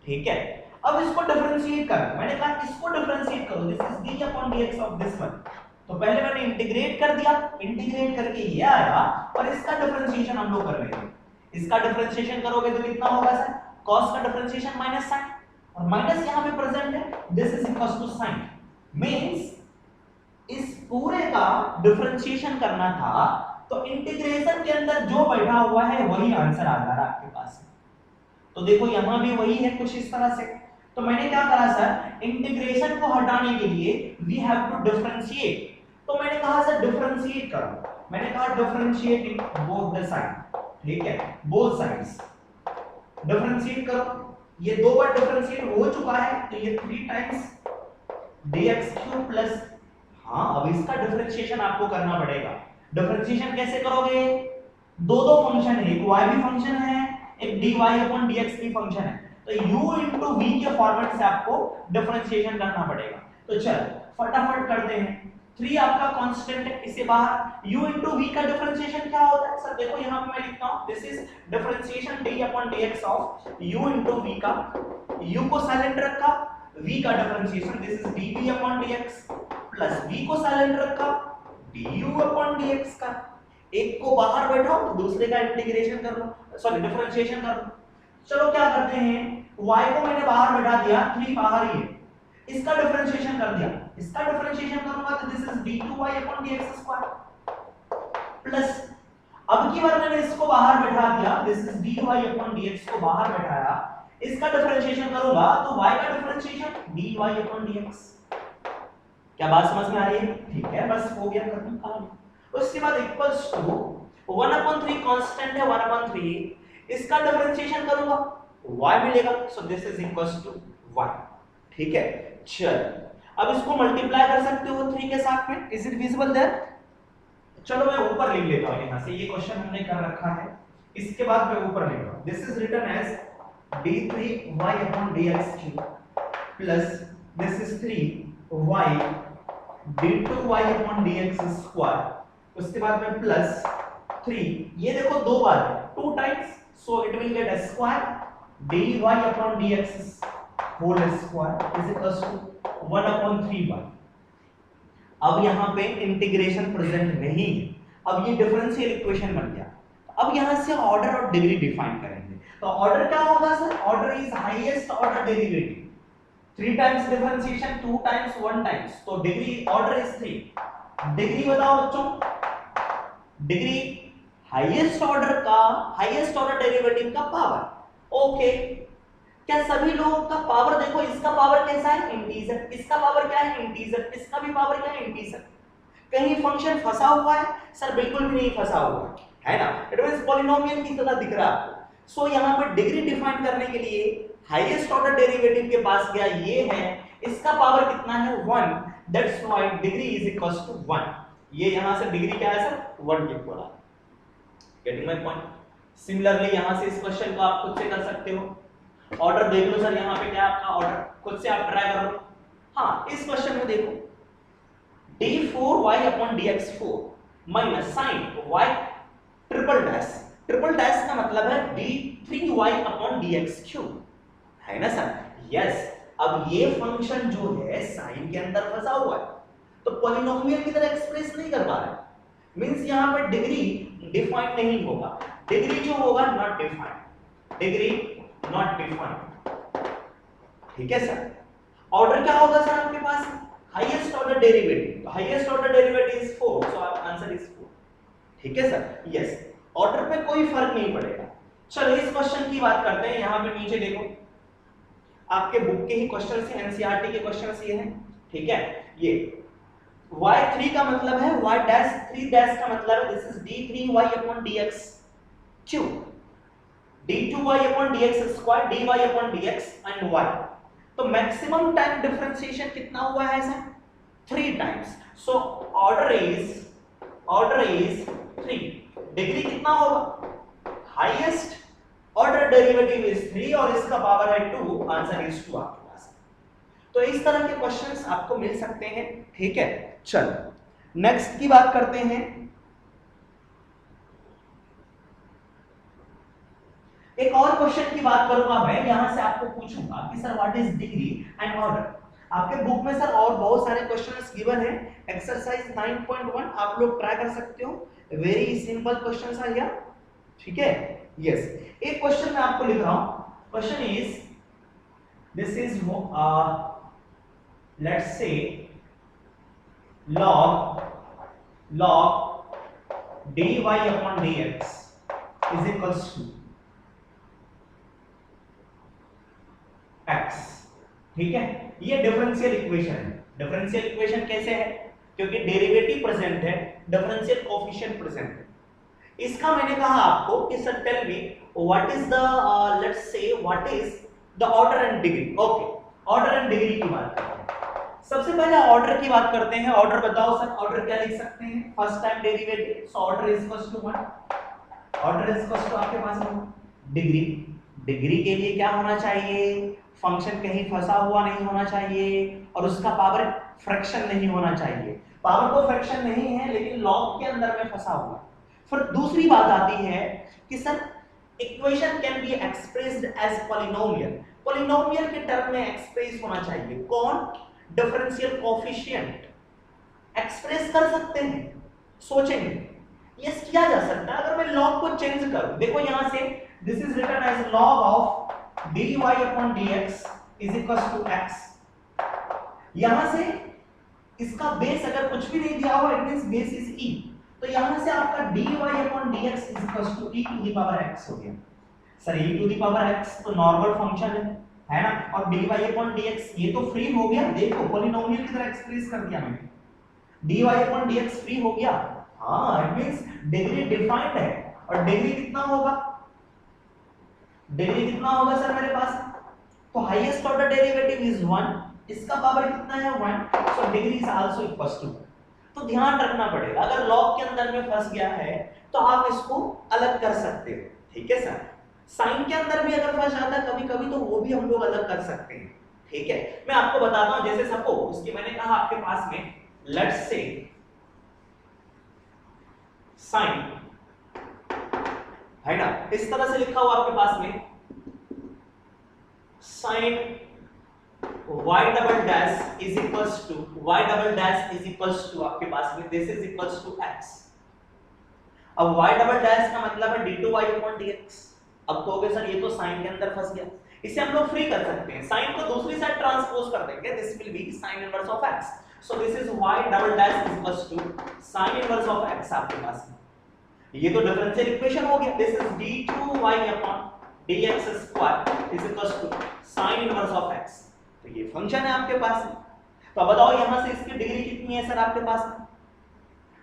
Speaker 1: ठीक है, अब इसको डिफरेंशिएट करो। मैंने कहा इसको डिफरेंशिएट करो, this is d upon dx of this one. तो पहले मैंने इंटीग्रेट कर दिया, इंटीग्रेट करके ये आया और इसका डिफरेंशिएशन हम लोग कर रहे हैं। इसका डिफरेंशिएशन करोगे तो कितना होगा सर? cos का डिफरेंशिएशन माइनस sin, और माइनस यहां पे प्रेजेंट है, this is equal to sin। Means इस पूरे का डिफरेंशिएशन करना था तो इंटीग्रेशन के अंदर जो बैठा हुआ है वही आंसर आ जा रहा है आपके पास। तो देखो यहां भी वही है कुछ इस तरह से। तो मैंने क्या करा सर? इंटीग्रेशन को हटाने के लिए वी हैव टू डिफरेंशिएट। तो मैंने कहा सर डिफरेंशिएट करो, मैंने कहा differentiate in both the side. ठीक है, बोथ साइड्स डिफरेंशिएट करो। ये दो बार डिफरेंशिएट हो चुका है तो ये 3 टाइम्स dx³ प्लस, हाँ अब इसका डिफरेंशिएशन आपको करना पड़ेगा। डिफरेंशिएशन कैसे करोगे? दो फंक्शन है, एक y भी फंक्शन है, एक dy अपॉन dx भी फंक्शन है। तो u into v के फॉर्मेट से आपको डिफरेंशिएशन करना पड़ेगा। तो चल फटाफट करते हैं। 3 आपका कांस्टेंट है, इसे बाहर u into v का डिफरेंशिएशन क्या होता है सर? देखो यहां पे मैं लिखता हूं this is differentiation d upon dx of u into v का, u को साइलेंट रखा, v का differentiation this is dv upon dx plus v को साइलेंट रखा, du अपॉन dx का। एक को बाहर बैठाओ, दूसरे का इंटीग्रेशन कर लो, सॉरी डिफरेंशिएशन कर लो। चलो क्या करते हैं, y को मैंने बाहर बैठा दिया, 3 बाहर ही है, इसका डिफरेंशिएशन कर दिया। इसका डिफरेंशिएशन करूंगा तो this is d2y upon dx² plus, अब की बार मैंने इसको बाहर बैठा दिया, this is dy upon dx को बाहर बैठाया, इसका डिफरेंशिएशन करूंगा तो y का डिफरेंशिएशन dy अपॉन dx। क्या बात समझ में आ रही है? ठीक है, बस हो गया खत्म कहानी। उसके बाद इक्वल्स टू 1/3 कांस्टेंट है 1/3, इसका डिफरेंशिएशन करूंगा y मिलेगा, so this is equals to 1। ठीक है, चल अब इसको मल्टीप्लाई कर सकते हो 3 के साथ में, इज इट विजिबल देयर? चलो मैं ऊपर लिख लेता हूं, यहां से ये क्वेश्चन हमने कर रखा है, इसके बाद मैं ऊपर लिख रहा हूं, this is written as d3y upon dx3 plus this is 3y d2y upon dx square, उसके बाद में प्लस 3, ये देखो दो बार है, 2 times, so it will get a square dy upon dx whole square is equal to 1 upon 3y। अब यहां पे इंटीग्रेशन प्रेजेंट नहीं है, अब ये डिफरेंशियल इक्वेशन बन गया। अब यहां से ऑर्डर और डिग्री डिफाइन करेंगे, तो ऑर्डर क्या होगा sir? Order is highest order derivative, 3 times differentiation, 2 times, 1 times, तो डिग्री ऑर्डर इज 3। डिग्री बताओ बच्चों, डिग्री हाईएस्ट ऑर्डर डेरिवेटिव का पावर। ओके, क्या सभी लोगों का पावर देखो, इसका पावर कैसा है? इंटीजर, इसका पावर क्या है? इंटीजर, इसका भी पावर क्या है? इंटीजर। कहीं फंक्शन फंसा हुआ है? सर बिल्कुल भी नहीं फंसा हुआ है ना, इट मींस पॉलिनोमियल की तरह दिख रहा है आपको। सो यहां पे डिग्री डिफाइन करने के लिए हाईएस्ट ऑर्डर डेरिवेटिव के पास गया, ये है, इसका पावर कितना है? 1, that's why degree is equals to 1। ये यहां से डिग्री क्या है सर? 1 के इक्वल है। Getting my point? सिमिलरली यहां से इस क्वेश्चन को आप खुद से कर सकते हो, ऑर्डर देख लो सर, यहां पे क्या आपका ऑर्डर, खुद से आप ट्राई कर लो। हाँ, इस क्वेश्चन में देखो d4y upon dx4 minus sin y triple dash, triple dash का मतलब है d3y upon dx3, है ना सर? यस। अब ये फंक्शन जो है साइन के अंदर फंसा हुआ है, तो पॉलिनोमियल की तरह एक्सप्रेस नहीं कर पा रहा है, मींस यहां पे डिग्री डिफाइन नहीं होगा, डिग्री जो होगा not defined, degree not defined. ठीक है सर? ऑर्डर क्या होगा सर आपके पास? हाईएस्ट ऑर्डर डेरिवेटिव, तो highest order derivative is 4, so answer is 4। ठीक है सर? यस, ऑर्डर पे कोई फर्क नहीं पड़ेगा। चलो इस क्वेश्चन की बात करते हैं, यहां पे नीचे देखो, आपके बुक के ही क्वेश्चन से, एनसीईआरटी के क्वेश्चन ये हैं। ठीक है, ये y3 का मतलब है y डैश, 3 डैश का मतलब है this is d3y upon dx3, d2y upon dx square, dy upon dx and y। तो मैक्सिमम टाइम डिफरेंशिएशन कितना हुआ है sir? 3 times, so order is 3। Degree कितना होगा? हाईएस्ट ऑर्डर डेरिवेटिव इज 3 और इसका पावर है 2, आंसर इज 2 आपके पास। तो इस तरह के क्वेश्चंस आपको मिल सकते हैं। ठीक है, चलो नेक्स्ट की बात करते हैं। एक और क्वेश्चन की बात करूंगा मैं, यहां से आपको पूछूंगा कि sir what is degree and order. आपके बुक में सर और बहुत सारे क्वेश्चंस गिवन है, एक्सरसाइज 9.1 आप लोग ट्राई कर सकते हो, very simple questions are here. ठीक है, यस। एक क्वेश्चन मैं आपको लिख रहा हूं, question is this is let's say log dy upon dx is equals to x। ठीक है, ये डिफरेंशियल इक्वेशन है। डिफरेंशियल इक्वेशन कैसे है? क्योंकि डेरिवेटिव प्रेजेंट है, डिफरेंशियल कोएफिशिएंट प्रेजेंट है। इसका मैंने कहा आपको कि sir tell me what is the let's say what is the order and degree. Okay, order and degree की बात करते हैं। सबसे पहले ऑर्डर की बात करते हैं। ऑर्डर बताओ सर, ऑर्डर क्या लिख सकते हैं? First time derivative, so order is equal to 1, order is equal to आपके पास डिग्री। डिग्री के लिए क्या होना चाहिए? फंक्शन कहीं फंसा हुआ नहीं होना चाहिए और उसका पावर फ्रैक्शन नहीं होना चाहिए। पावर तो फ्रैक्शन नहीं है लेकिन लॉग के अंदर में फंसा हुआ है। फिर दूसरी बात आती है कि sir equation can be expressed as polynomial, polynomial के टर्म में एक्सप्रेस होना चाहिए। कौन? डिफरेंशियल कोएफिशिएंट एक्सप्रेस कर सकते हैं, सोचेंगे यस किया जा सकता है। अगर मैं लॉग को चेंज करूं, देखो यहां से this is written as log of dy upon dx is equals to x। यहां से इसका बेस अगर कुछ भी नहीं दिया हुआ, it means base is e, तो यहां से आपका dy upon dx is equals to e to the power x हो गया। Sir e to the power x तो नॉर्मल फंक्शन है ना, और dy upon dx ये तो फ्री हो गया, देखो पॉलिनोमियल की तरह एक्सप्रेस कर दिया मैंने, dy upon dx फ्री हो गया। हाँ, इट मींस डिग्री डिफाइंड है, और डिग्री कितना होगा? डिग्री कितना होगा सर मेरे पास? तो हाईएस्ट ऑर्डर डेरिवेटिव इज 1, इसका पावर कितना है 1, so degree is also equals to. तो ध्यान रखना पड़ेगा, अगर लॉग के अंदर में फंस गया है तो आप इसको अलग कर सकते हो, ठीक है सर। साइन के अंदर भी अगर फंस जाता है कभी कभी तो वो भी हम लोग अलग कर सकते हैं, ठीक है। मैं आपको बताता हूं, जैसे सपोज उसकी मैंने कहा आपके पास में लेट्स से साइन है ना, इस तरह से लिखा हुआ आपके पास में sine y double dash is equals to y double dash is equals to आपके पास में this is equals to x। अब y डबल डैश का मतलब है d2y अपॉन dx। अब कहोगे सर ये तो साइन के अंदर फंस गया, इसे हम लोग फ्री कर सकते हैं, साइन को दूसरी साइड ट्रांसपोज कर देंगे, this will be sin inverse of x। So this is y double dash is equals to sin inverse of x आपके पास में। ये तो डिफरेंशियल इक्वेशन हो गया, this is d2y upon dx square is equals to sin inverse of x। तो ये function है आपके पास में। तो अब बताओ यहां से इसकी डिग्री कितनी है सर आपके पास में?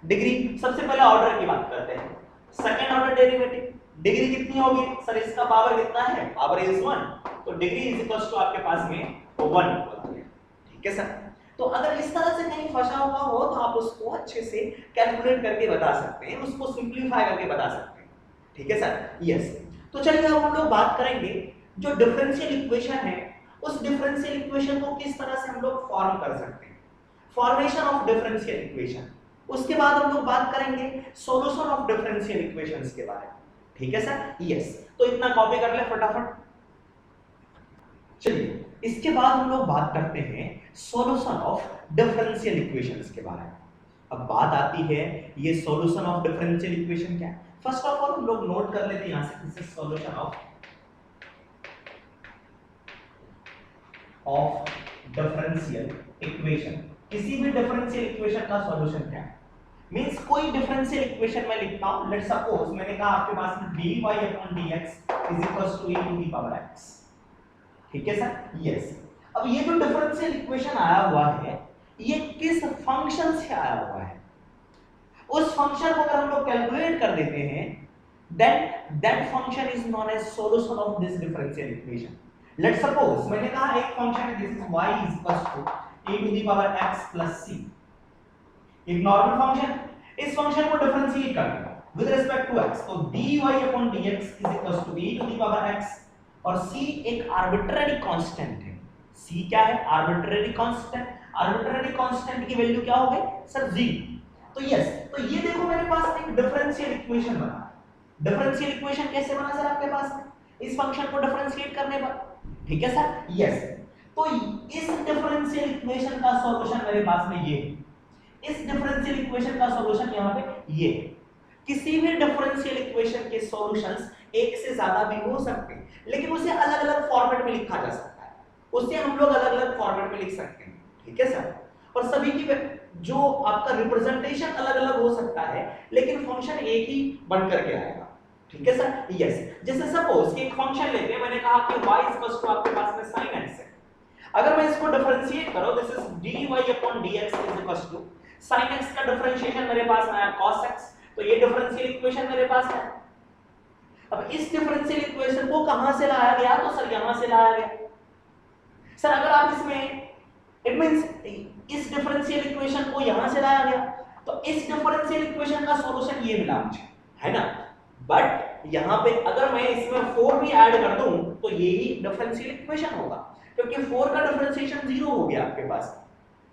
Speaker 1: डिग्री सबसे पहले ऑर्डर की बात करते हैं, सेकंड ऑर्डर डेरिवेटिव डिग्री कितनी होगी सर? इसका पावर कितना है? पावर इज 1, तो डिग्री इज इक्वल्स टू आपके पास में 1 बोला गया, ठीक है सर। तो अगर इस तरह से कहीं फंसा हुआ हो तो आप उसको अच्छे से कैलकुलेट करके बता सकते हैं, उसको सिंपलीफाई करके बता सकते हैं, ठीक है सर। यस, तो चलिए अब हम लोग बात करेंगे जो डिफरेंशियल इक्वेशन है, उस डिफरेंशियल इक्वेशन को किस तरह से हम लोग फॉर्म कर सकते हैं, फॉर्मेशन ऑफ डिफरेंशियल इक्वेशन। उसके बाद हम लोग बात करेंगे सॉल्यूशन ऑफ डिफरेंशियल इक्वेशंस के बारे में, ठीक है सर। यस, तो इतना कॉपी कर ले फटाफट। चलिए इसके बाद हम लोग बात करते हैं सॉल्यूशन ऑफ डिफरेंशियल इक्वेशंस के बारे में। अब बात आती है ये सॉल्यूशन ऑफ डिफरेंशियल इक्वेशन क्या है। फर्स्ट ऑफ ऑल हम लोग नोट कर लेते हैं यहां से, this is solution of differential equation. किसी भी डिफरेंशियल इक्वेशन का सॉल्यूशन क्या है? मींस कोई डिफरेंशियल इक्वेशन मैं लिखता हूं, लेट्स सपोज मैंने कहा आपके पास में dy upon dx is equals to a to the power x, ठीक है सर। यस, अब ये जो डिफरेंशियल इक्वेशन आया हुआ है ये किस फंक्शन से आया हुआ है? उस फंक्शन को अगर हम लोग कैलकुलेट कर देते हैं then that function is known as solution of this differential equation. Let's suppose मैंने कहा एक फंक्शन है, this is y is equals to a to the power x plus c, एक नॉर्मल फंक्शन। इस फंक्शन को डिफरेंशिएट करना with respect to x, तो dy upon dx is equals to a to the power x और c एक arbitrary constant है। c क्या है? Arbitrary constant. आर्बिट्रेरी कांस्टेंट की वैल्यू क्या हो गई सर? 0। तो यस, तो ये देखो मेरे पास एक डिफरेंशियल इक्वेशन बना। डिफरेंशियल इक्वेशन कैसे बना सर आपके पास में? इस फंक्शन को डिफरेंशिएट करने पर, ठीक है सर। यस, तो इस डिफरेंशियल इक्वेशन का सॉल्यूशन मेरे पास में ये है। इस डिफरेंशियल इक्वेशन का सॉल्यूशन यहां पे ये है। किसी भी डिफरेंशियल इक्वेशन के सॉल्यूशंस एक से ज्यादा भी हो सकते हैं, लेकिन उसे अलग-अलग फॉर्मेट में लिखा जा सकता है, उसे हम लोग अलग-अलग फॉर्मेट में लिख सकते हैं, ठीक है सर। और सभी की जो आपका रिप्रेजेंटेशन अलग-अलग हो सकता है, लेकिन फंक्शन एक ही बन करके आएगा, ठीक है सर। यस, जैसे सपोज एक फंक्शन लेते हैं, मैंने कहा कि y इक्वल्स टू आपके पास में sin x है। अगर मैं इसको डिफरेंशिएट करूं, this is dy upon dx is equals to sin x का डिफरेंशिएशन मेरे पास में आया cos x, तो ये डिफरेंशियल इक्वेशन मेरे पास है। अब इस डिफरेंशियल इक्वेशन को कहां से लाया गया? तो सर यहां से लाया गया। सर अगर आप इसमें इट मींस इस डिफरेंशियल इक्वेशन को यहां से लाया गया, तो इस डिफरेंशियल इक्वेशन का सॉल्यूशन ये मिला मुझे, है ना। बट यहां पे अगर मैं इसमें 4 भी ऐड कर दूं तो ये ही डिफरेंशियल इक्वेशन होगा, क्योंकि 4 का डिफरेंशिएशन 0 हो गया आपके पास,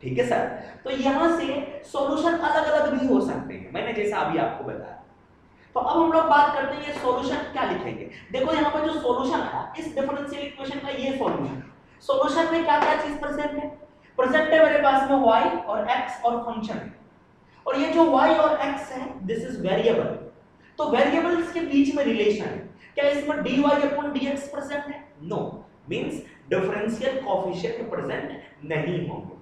Speaker 1: ठीक है सर। तो यहां से सॉल्यूशन अलग-अलग भी हो सकते हैं, मैंने जैसा अभी आपको बताया। तो अब हम लोग बात करते हैं ये सॉल्यूशन क्या लिखेंगे। देखो यहां पर जो सॉल्यूशन आया इस डिफरेंशियल इक्वेशन का, ये सॉल्यूशन। सॉल्यूशन में क्या-क्या चीज प्रेजेंट है? प्रेजेंट है मेरे पास में y और x और फंक्शन है, और ये जो y और x है दिस इज वेरिएबल। तो वेरिएबल्स के बीच में रिलेशन है। क्या इसमें dy अपॉन dx प्रेजेंट है? No, means differential coefficient present नहीं होंगे।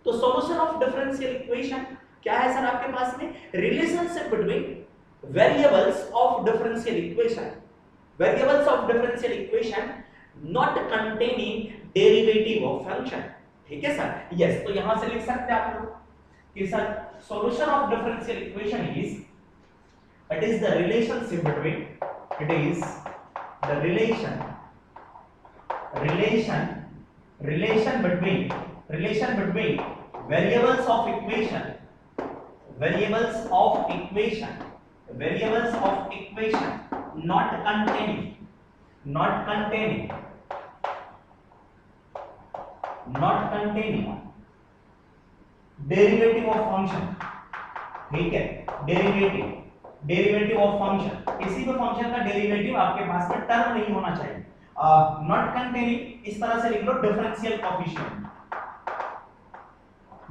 Speaker 1: तो सॉल्यूशन ऑफ डिफरेंशियल इक्वेशन क्या है सर आपके पास में? Relationship between variables of differential equation, variables of differential equation not containing derivative of function, ठीक है सर। यस, तो यहां से लिख सकते हैं आप लोग कि sir solution of differential equation is, it is the relationship between, it is the relation between relation between variables of equation not containing derivative of function, ठीक है, डेरिवेटिव ऑफ फंक्शन, किसी भी फंक्शन का डेरिवेटिव आपके पास में term नहीं होना चाहिए। नॉट कंटेनिंग, इस तरह से लिख लो differential coefficient,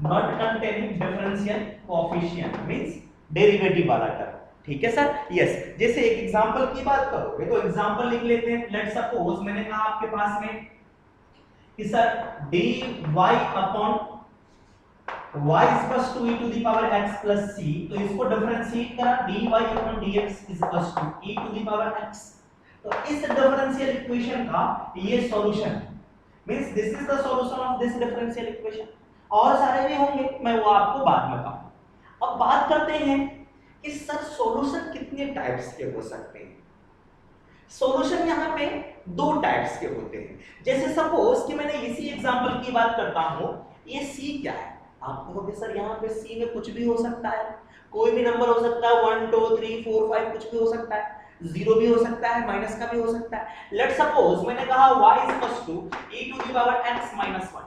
Speaker 1: not containing differential coefficient means derivative वाला टर्म, ठीक है सर। यस, जैसे एक एग्जांपल की बात करो, ये तो एग्जांपल लिख लेते हैं। लेट्स सपोज मैंने कहा आपके पास में कि sir dy upon y equals to e to the power x plus c, तो इसको डिफरेंशिएट करा dy upon dx equals to e to the power x। तो इस डिफरेंशियल इक्वेशन का ये solution means this is the solution of this differential equation. और सारे भी होंगे, मैं वो आपको बाद में बताऊंगा। अब बात करते हैं कि सर सॉल्यूशन कितने टाइप्स के हो सकते हैं। सॉल्यूशन यहाँ पे दो टाइप्स के होते हैं। जैसे सपोज कि मैंने इसी एग्जांपल की बात करता हूँ, ये c क्या है, आप कहोगे सर यहाँ पे c में कुछ भी हो सकता है, कोई भी नंबर हो सकता है, 1 2 3 4 5 कुछ भी हो सकता है, जीरो भी हो सकता है, माइनस का भी हो सकता है। लेट सपोज मैंने कहा y equals to e to the power x minus 1।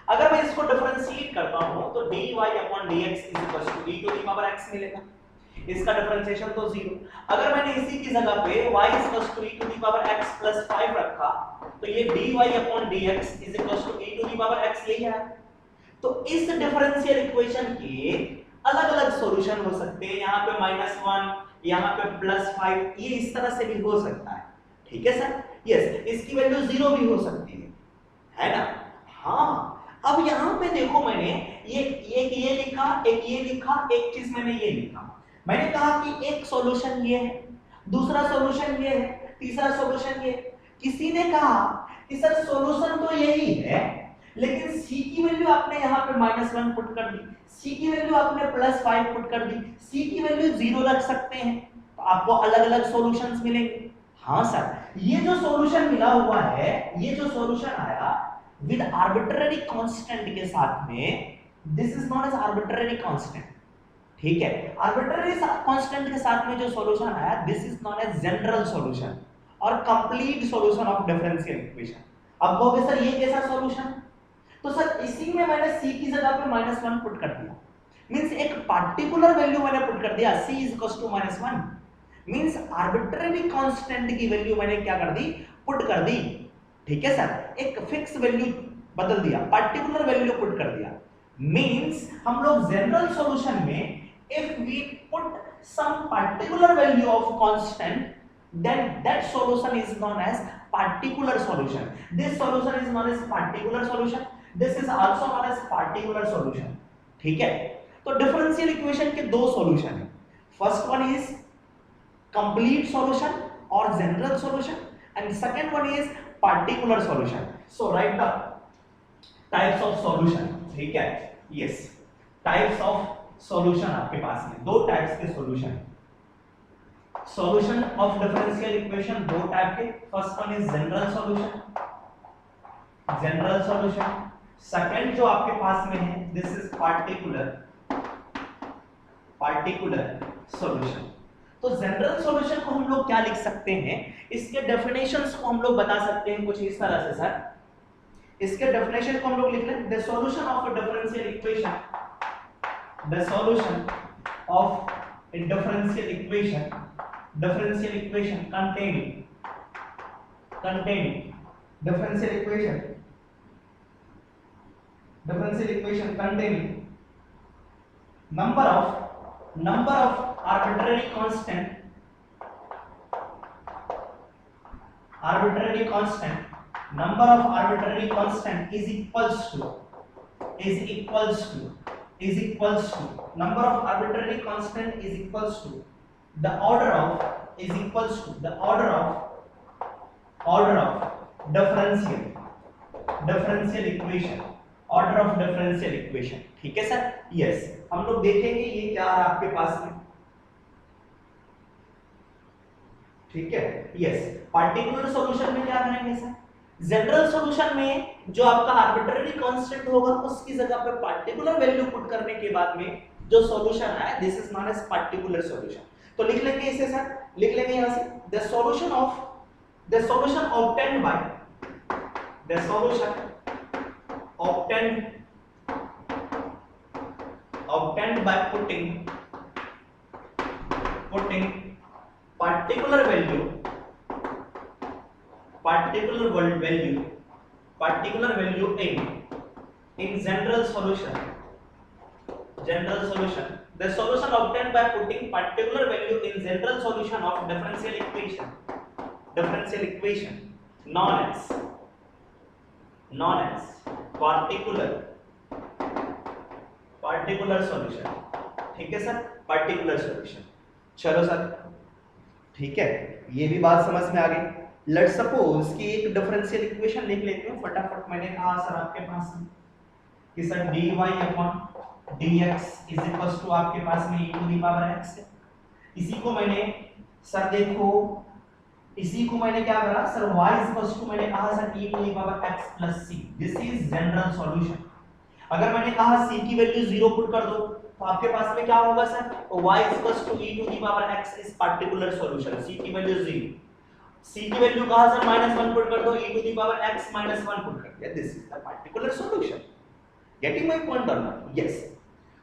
Speaker 1: अगर मैं इसको डिफरेंशिएट करता हूं तो dy upon dx equals to e to the power x मिलेगा, इसका डिफरेंशिएशन तो जीरो। अगर मैंने इसी की जगह पे y equals to e to the power x plus 5 रखा तो ये dy upon dx equals to e to the power x यही है। तो इस डिफरेंशियल इक्वेशन के अलग-अलग सॉल्यूशन हो सकते हैं, यहाँ पे -1, यहाँ पे +5, ये इस तरह से भी हो सकता है, ठीक है सर। यस, इसकी वैल्यू 0 भी हो सकती है ना। हाँ, अब यहाँ पे देखो मैंने ये लिखा, एक ये लिखा, एक चीज मैंने ये लिखा। मैंने कहा कि एक सॉल्यूशन ये है, दूसरा सॉल्यूशन ये है, तीसरा सॉल्यूशन ये। किसी ने कहा कि सर सॉल्यूशन तो यही है, लेकिन c की वैल्यू आपने यहाँ पे -1 पुट कर दी, c की वैल्यू आपने +5 पुट कर दी, c की वैल्यू 0 रख सकते हैं, तो आपको अलग-अलग सॉल्यूशंस मिलेंगे। हाँ सर, ये जो सॉल्यूशन मिला हुआ है, ये जो सॉल्यूशन आया विद आर्बिट्ररी कांस्टेंट के साथ में, this is known as arbitrary constant, ठीक है। आर्बिट्ररी कांस्टेंट के साथ में जो सॉल्यूशन आया, this is known as general solution और complete solution of differential equation. अब कहोगे सर ये कैसा सॉल्यूशन, तो सर इसी में मैंने c की जगह पे -1 पुट कर दिया, मींस एक पार्टिकुलर वैल्यू मैंने पुट कर दिया, c =-1 मींस आर्बिट्ररी कांस्टेंट की वैल्यू मैंने क्या कर दी, पुट कर दी, ठीक है सर। एक फिक्स वैल्यू बदल दिया, पार्टिकुलर वैल्यू पुट कर दिया। मींस हम लोग जनरल सॉल्यूशन में if we put some particular value of constant, then that solution is known as particular solution. This solution is known as particular solution. This is also known as particular solution. ठीक है, तो differential equation के दो solution है। First one is complete solution और general solution, and second one is particular solution. So write the types of solution, ठीक है। Yes, types of solution आपके पास में दो टाइप्स के सॉल्यूशन है। सॉल्यूशन ऑफ डिफरेंशियल इक्वेशन दो टाइप के, first one is general solution, second जो आपके पास में है दिस इज पार्टिकुलर सॉल्यूशन। तो जनरल सॉल्यूशन को हम लोग क्या लिख सकते हैं, इसके डेफिनेशंस को हम लोग बता सकते हैं कुछ इस तरह से सर। इसके डेफिनेशन को हम लोग लिख लें, the solution of a differential equation, the solution of a differential equation containing differential equation containing number of arbitrary constant number of arbitrary constant is equals to number of arbitrary constant is equals to the order of differential equation, ठीक है sir. Yes, हम लोग देखेंगे ये क्या है आपके पास में, ठीक है। यस, पार्टिकुलर सॉल्यूशन में क्या करेंगे सर, जनरल सॉल्यूशन में जो आपका आर्बिट्रेरी कांस्टेंट होगा उसकी जगह पे पार्टिकुलर वैल्यू पुट करने के बाद में जो सॉल्यूशन आया this is known as particular solution. तो लिख लेंगे इसे सर, लिख लेंगे यहां से the solution obtained by the solution obtained by putting particular value in general solution the solution obtained by putting particular value in general solution of differential equation known as particular solution। ठीक है sir, particular solution। चलो sir ठीक है, ये भी बात समझ में आ गई। लेट्स सपोज कि एक डिफरेंशियल इक्वेशन लिख लेते हैं फटाफट। मैंने कहा सर आपके पास में कि sir dy upon dx is equal to आपके पास में e to the power x है। इसी को मैंने सर देखो, इसी को मैंने क्या करा sir y is equal to मैंने कहा sir e to the power x plus c। This is general solution. अगर मैंने कहा c की वैल्यू 0 पुट कर दो तो आपके पास में क्या होगा sir y e to the power x is particular solution. c की वैल्यू 0, c की वैल्यू कहा सर -1 पुट कर दो, e to the power x -1 put कर दिया। This is the particular solution. Getting my point और नॉट? यस।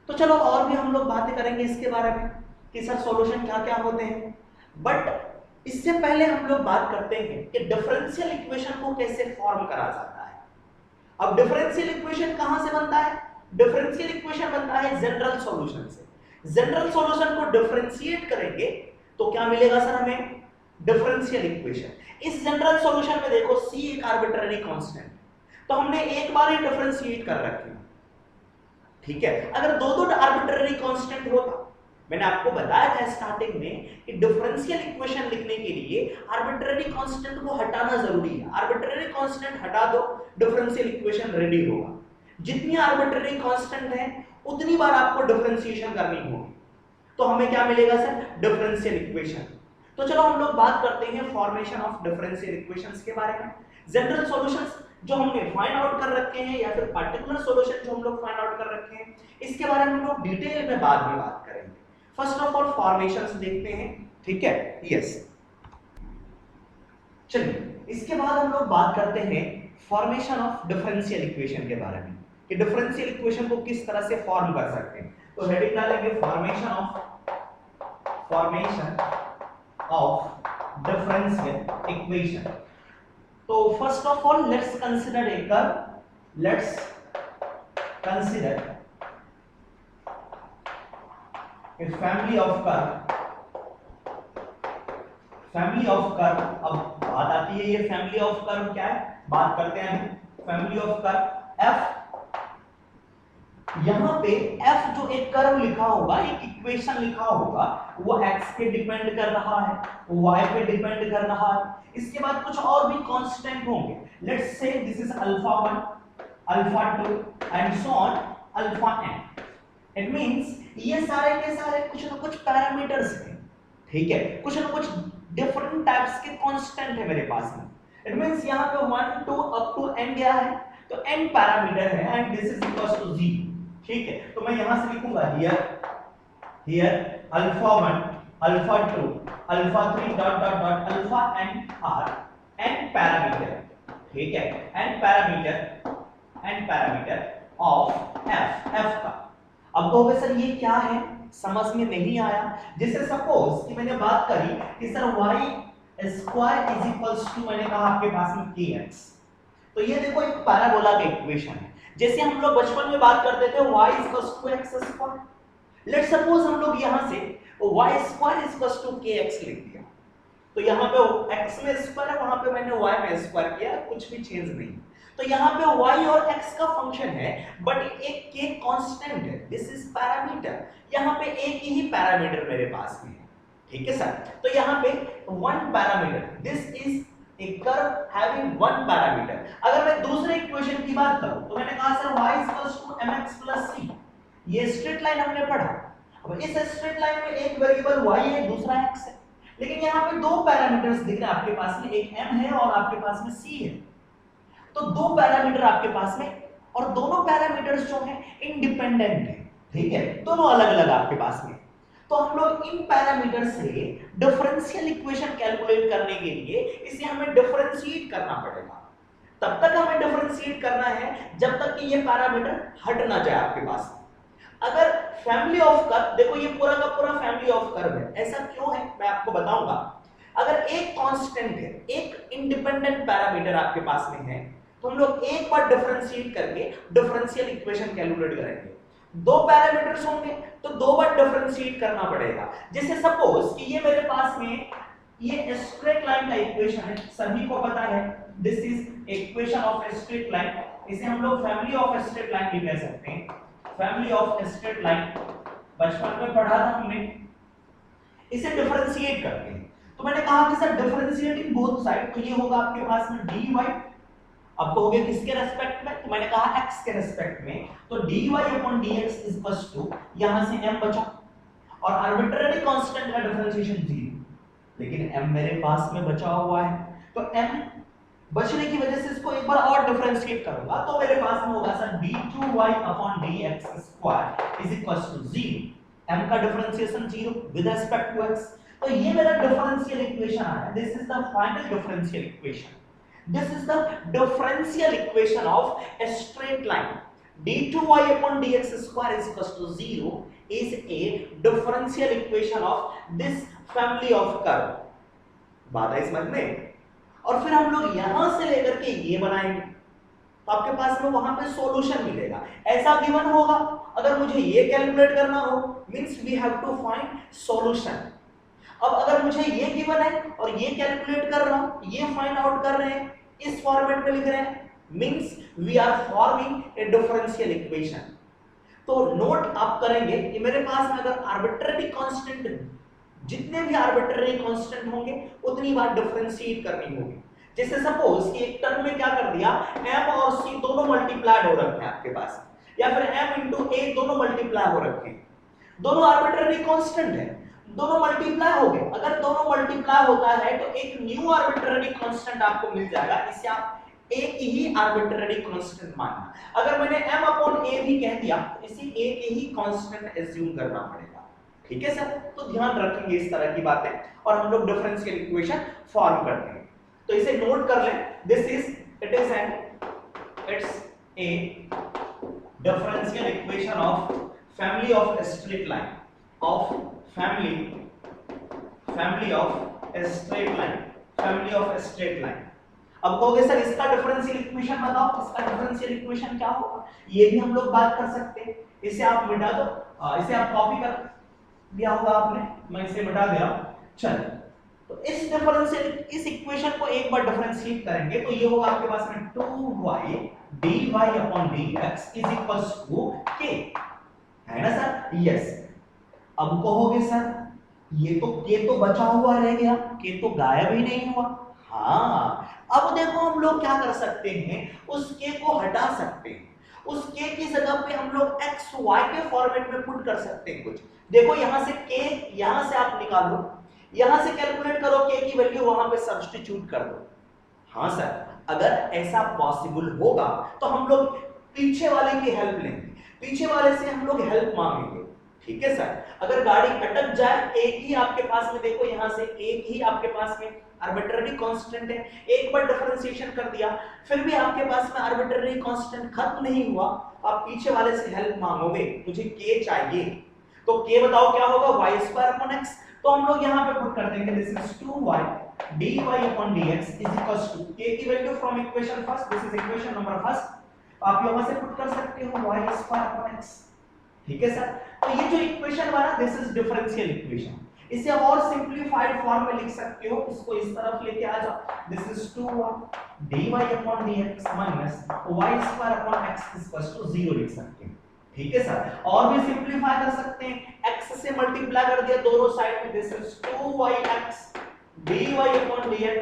Speaker 1: तो चलो और भी हम लोग बातें करेंगे इसके बारे में कि सर सॉल्यूशन क्या-क्या होते हैं, बट इससे पहले हम लोग बात करते हैं कि डिफरेंशियल इक्वेशन को कैसे फॉर्म करा जाता है। अब डिफरेंशियल इक्वेशन कहां से बनता है? डिफरेंशियल इक्वेशन बनता है जनरल सॉल्यूशन से। जनरल सॉल्यूशन को डिफरेंशिएट करेंगे तो क्या मिलेगा सर हमें? Differential equation. इस जनरल सॉल्यूशन में देखो c एक आर्बिट्रेरी कांस्टेंट, तो हमने एक बार ही डिफरेंशिएट कर रखी है, ठीक है। अगर दो आर्बिट्रेरी कांस्टेंट होता, मैंने आपको बताया था स्टार्टिंग में कि डिफरेंशियल इक्वेशन लिखने के लिए आर्बिट्रेरी कांस्टेंट को हटाना जरूरी है। आर्बिट्रेरी कांस्टेंट हटा दो, डिफरेंशियल इक्वेशन रेडी होगा। जितनी आर्बिट्रेरी कांस्टेंट है उतनी बार आपको डिफरेंशिएशन करनी होगी, तो हमें क्या मिलेगा सर? Differential equation. तो चलो हम लोग बात करते हैं फॉर्मेशन ऑफ डिफरेंशियल इक्वेशंस के बारे में। जनरल सॉल्यूशंस जो हमने फाइंड आउट कर रखे हैं या फिर पार्टिकुलर सॉल्यूशन जो हम लोग फाइंड आउट कर रखे हैं, इसके बारे में हम लोग डिटेल में बाद में बात करेंगे। फर्स्ट ऑफ ऑल फॉर्मेशंस देखते हैं, ठीक है। यस, चलिए इसके बाद हम लोग बात करते हैं फॉर्मेशन ऑफ डिफरेंशियल इक्वेशन के बारे में कि डिफरेंशियल इक्वेशन को किस तरह से फॉर्म कर सकते हैं। तो हेडिंग डालेंगे फॉर्मेशन ऑफ डिफरेंशियल इक्वेशन। तो first of all let's consider a family of curve। अब बात आती है ये फैमिली ऑफ कर्व क्या है, बात करते हैं फैमिली ऑफ कर्व f। यहां पे f जो एक कर्व लिखा होगा, एक इक्वेशन लिखा होगा, वो x पे डिपेंड कर रहा है, y पे डिपेंड कर रहा है। इसके बाद कुछ और भी कांस्टेंट होंगे। Let's say this is alpha 1, alpha 2 and so on alpha n। It means ये सारे के सारे कुछ ना कुछ पैरामीटर्स हैं, ठीक है, कुछ ना कुछ डिफरेंट टाइप्स के कांस्टेंट है मेरे पास में। इट मींस यहां पे 1 2 अप टू n गया है, तो n पैरामीटर है and this is equal to 0, ठीक है। तो मैं यहां से लिखूंगा here alpha 1 alpha 2 alpha 3 dot dot dot alpha n are n parameter, ठीक है, n पैरामीटर ऑफ f का। अब कहोगे सर ये क्या है, समझ में नहीं आया। जैसे सपोज कि मैंने बात करी कि sir y square is equals to मैंने कहा आपके पास में kx, तो ये देखो एक पैराबोला का इक्वेशन है। जैसे हम लोग बचपन में बात करते थे y equals to x square, let's suppose हम लोग यहां से y square equals to kx लिख दिया, तो यहां पे x में स्क्वायर है, वहां पे मैंने y में स्क्वायर किया, कुछ भी चेंज नहीं। तो यहाँ पे y और x का फंक्शन है, बट एक k कांस्टेंट है, दिस इज पैरामीटर। यहाँ पे एक ही पैरामीटर मेरे पास में है, ठीक है सर। तो यहाँ पे one parameter, this is A curve having one parameter. अगर मैं दूसरे इक्वेशन की बात करूं तो मैंने कहा सर y mx c, ये स्ट्रेट लाइन हमने पढ़ा। अब इस स्ट्रेट लाइन में एक वेरिएबल y है, दूसरा x है, लेकिन यहाँ पे दो पैरामीटर्स दिख रहे हैं आपके पास में, एक m है और आपके पास में c है। तो दो पैरामीटर आपके पास में, और दोनों पैरामीटर्स जो हैं इंडिपेंडेंट है, ठीक है, दोनों अलग अलग आपके पास में। तो हम लोग इन पैरामीटर से डिफरेंशियल इक्वेशन कैलकुलेट करने के लिए इसे हमें डिफरेंशिएट करना पड़ेगा। तब तक हमें डिफरेंशिएट करना है जब तक कि ये पैरामीटर हट ना जाए आपके पास। अगर फैमिली ऑफ कर्व, देखो ये पूरा का पूरा फैमिली ऑफ कर्व है, ऐसा क्यों है मैं आपको बताऊंगा। अगर एक कांस्टेंट है, एक इंडिपेंडेंट पैरामीटर आपके पास में है, तो हम लोग एक बार डिफरेंशिएट करके डिफरेंशियल इक्वेशन कैलकुलेट करेंगे। दो पैरामीटर्स होंगे तो दो बार डिफरेंशिएट करना पड़ेगा। जैसे सपोज कि ये मेरे पास में ये स्ट्रेट लाइन का इक्वेशन है, सभी को पता है this is equation of straight line. इसे हम लोग फैमिली ऑफ स्ट्रेट लाइन भी कह सकते हैं, फैमिली ऑफ स्ट्रेट लाइन, बचपन में पढ़ा था हमने। इसे डिफरेंशिएट करते हैं, तो मैंने कहा कि सर डिफरेंशिएटिंग बोथ साइड, तो ये होगा आपके पास में dy, अब कहोगे किसके रेस्पेक्ट में, तो मैंने कहा x के रेस्पेक्ट में, तो dy upon dx equals to, यहां से m बचा और आर्बिट्रेरी कांस्टेंट का डिफरेंशिएशन 0, लेकिन m मेरे पास में बचा हुआ है, तो m बचने की वजह से इसको एक बार और डिफरेंशिएट करूंगा, तो मेरे पास में होगा sir d2y upon dx square is equals to 0, m का differentiation 0 with respect to x। तो ये मेरा डिफरेंशियल इक्वेशन आया, this is the final differential equation. This is the differential equation of a straight line. d2y upon dx square is equals to 0 is a differential equation of this family of curve. बात है समझ में? और फिर हम लोग यहां से लेकर के ये बनाएंगे, तो आपके पास में वहां पे सॉल्यूशन मिलेगा। ऐसा गिवन होगा, अगर मुझे ये कैलकुलेट करना हो means we have to find solution. अब अगर मुझे ये गिवन है और ये कैलकुलेट कर रहा हूं, ये फाइंड आउट कर रहे हैं, इस फॉर्मेट में लिख रहे हैं, means we are forming a differential equation. तो नोट आप करेंगे कि मेरे पास में अगर आर्बिट्रेरी कांस्टेंट, जितने भी आर्बिट्रेरी कांस्टेंट होंगे उतनी बार डिफरेंशिएट करनी होगी। जैसे सपोज कि एक टर्म में क्या कर दिया, m और c दोनों मल्टीप्लाइड हो रखे हैं आपके पास, या फिर m into a दोनों मल्टीप्लाई हो रखे हैं, दोनों आर्बिट्रेरी कांस्टेंट है, दोनों मल्टीप्लाई हो गए। अगर दोनों मल्टीप्लाई होता है तो एक न्यू आर्बिट्रेरी कांस्टेंट आपको मिल जाएगा, इसे आप एक ही आर्बिट्रेरी कांस्टेंट मानना। अगर मैंने m अपॉन a भी कह दिया तो इसे एक ही कांस्टेंट एज्यूम करना पड़ेगा, ठीक है सर। तो ध्यान रखेंगे इस तरह की बातें और हम लोग डिफरेंशियल इक्वेशन फॉर्म करते हैं। तो इसे नोट कर लें, this is it is an it's a differential equation of family of straight line of family of a straight line, family of a straight line। अब कहोगे सर इसका डिफरेंशियल इक्वेशन बताओ, इसका डिफरेंशियल इक्वेशन क्या होगा, ये भी हम लोग बात कर सकते हैं। इसे आप मिटा दो, इसे आप कॉपी कर दिया होगा आपने, मैं इसे मिटा दे रहा हूं। चलो, तो इस डिफरेंशियल, इस इक्वेशन को एक बार डिफरेंशिएट करेंगे तो ये होगा आपके पास में 2y dy upon dx is equals to k, है ना सर? यस। अब कहोगे सर ये तो k तो बचा हुआ रह गया, k तो गायब ही नहीं हुआ। हाँ, अब देखो हम लोग क्या कर सकते हैं, उस k को हटा सकते हैं, उस k की जगह पे हम लोग x y के फॉर्मेट में पुट कर सकते हैं कुछ। देखो यहां से k, यहां से आप निकालो, यहां से कैलकुलेट करो k की वैल्यू, वहां पे सब्स्टिट्यूट कर दो। हाँ सर, अगर ऐसा पॉसिबल होगा तो हम लोग पीछे वाले की हेल्प लेंगे, पीछे वाले से हम लोग हेल्प मांगेंगे, ठीक है सर। अगर गाड़ी अटक जाए, एक ही आपके पास में, देखो यहां से एक ही आपके पास में आर्बिट्रेरी कांस्टेंट है, एक बार डिफरेंशिएशन कर दिया फिर भी आपके पास में आर्बिट्रेरी कांस्टेंट खत्म नहीं हुआ, आप पीछे वाले से हेल्प मांगोगे, मुझे k चाहिए, तो k बताओ क्या होगा, y² x। तो हम लोग यहां पे पुट कर देंगे this is 2y dy upon dx is equals to k की value from equation first, this is equation number first, आप यहां से पुट कर सकते हो y² x, ठीक है सर। तो ये जो इक्वेशन बना दिस इज डिफरेंशियल इक्वेशन, इसे और सिंपलीफाइड फॉर्म में लिख सकते हो, इसको इस तरफ लेके आ जाओ, this is 2y dy upon dx minus y² upon x is equals to 0 लिख सकते हैं, ठीक है सर। और भी सिंपलीफाई कर सकते हैं, x से मल्टीप्लाई कर दिया दोनों साइड में, this is 2yx dy upon dx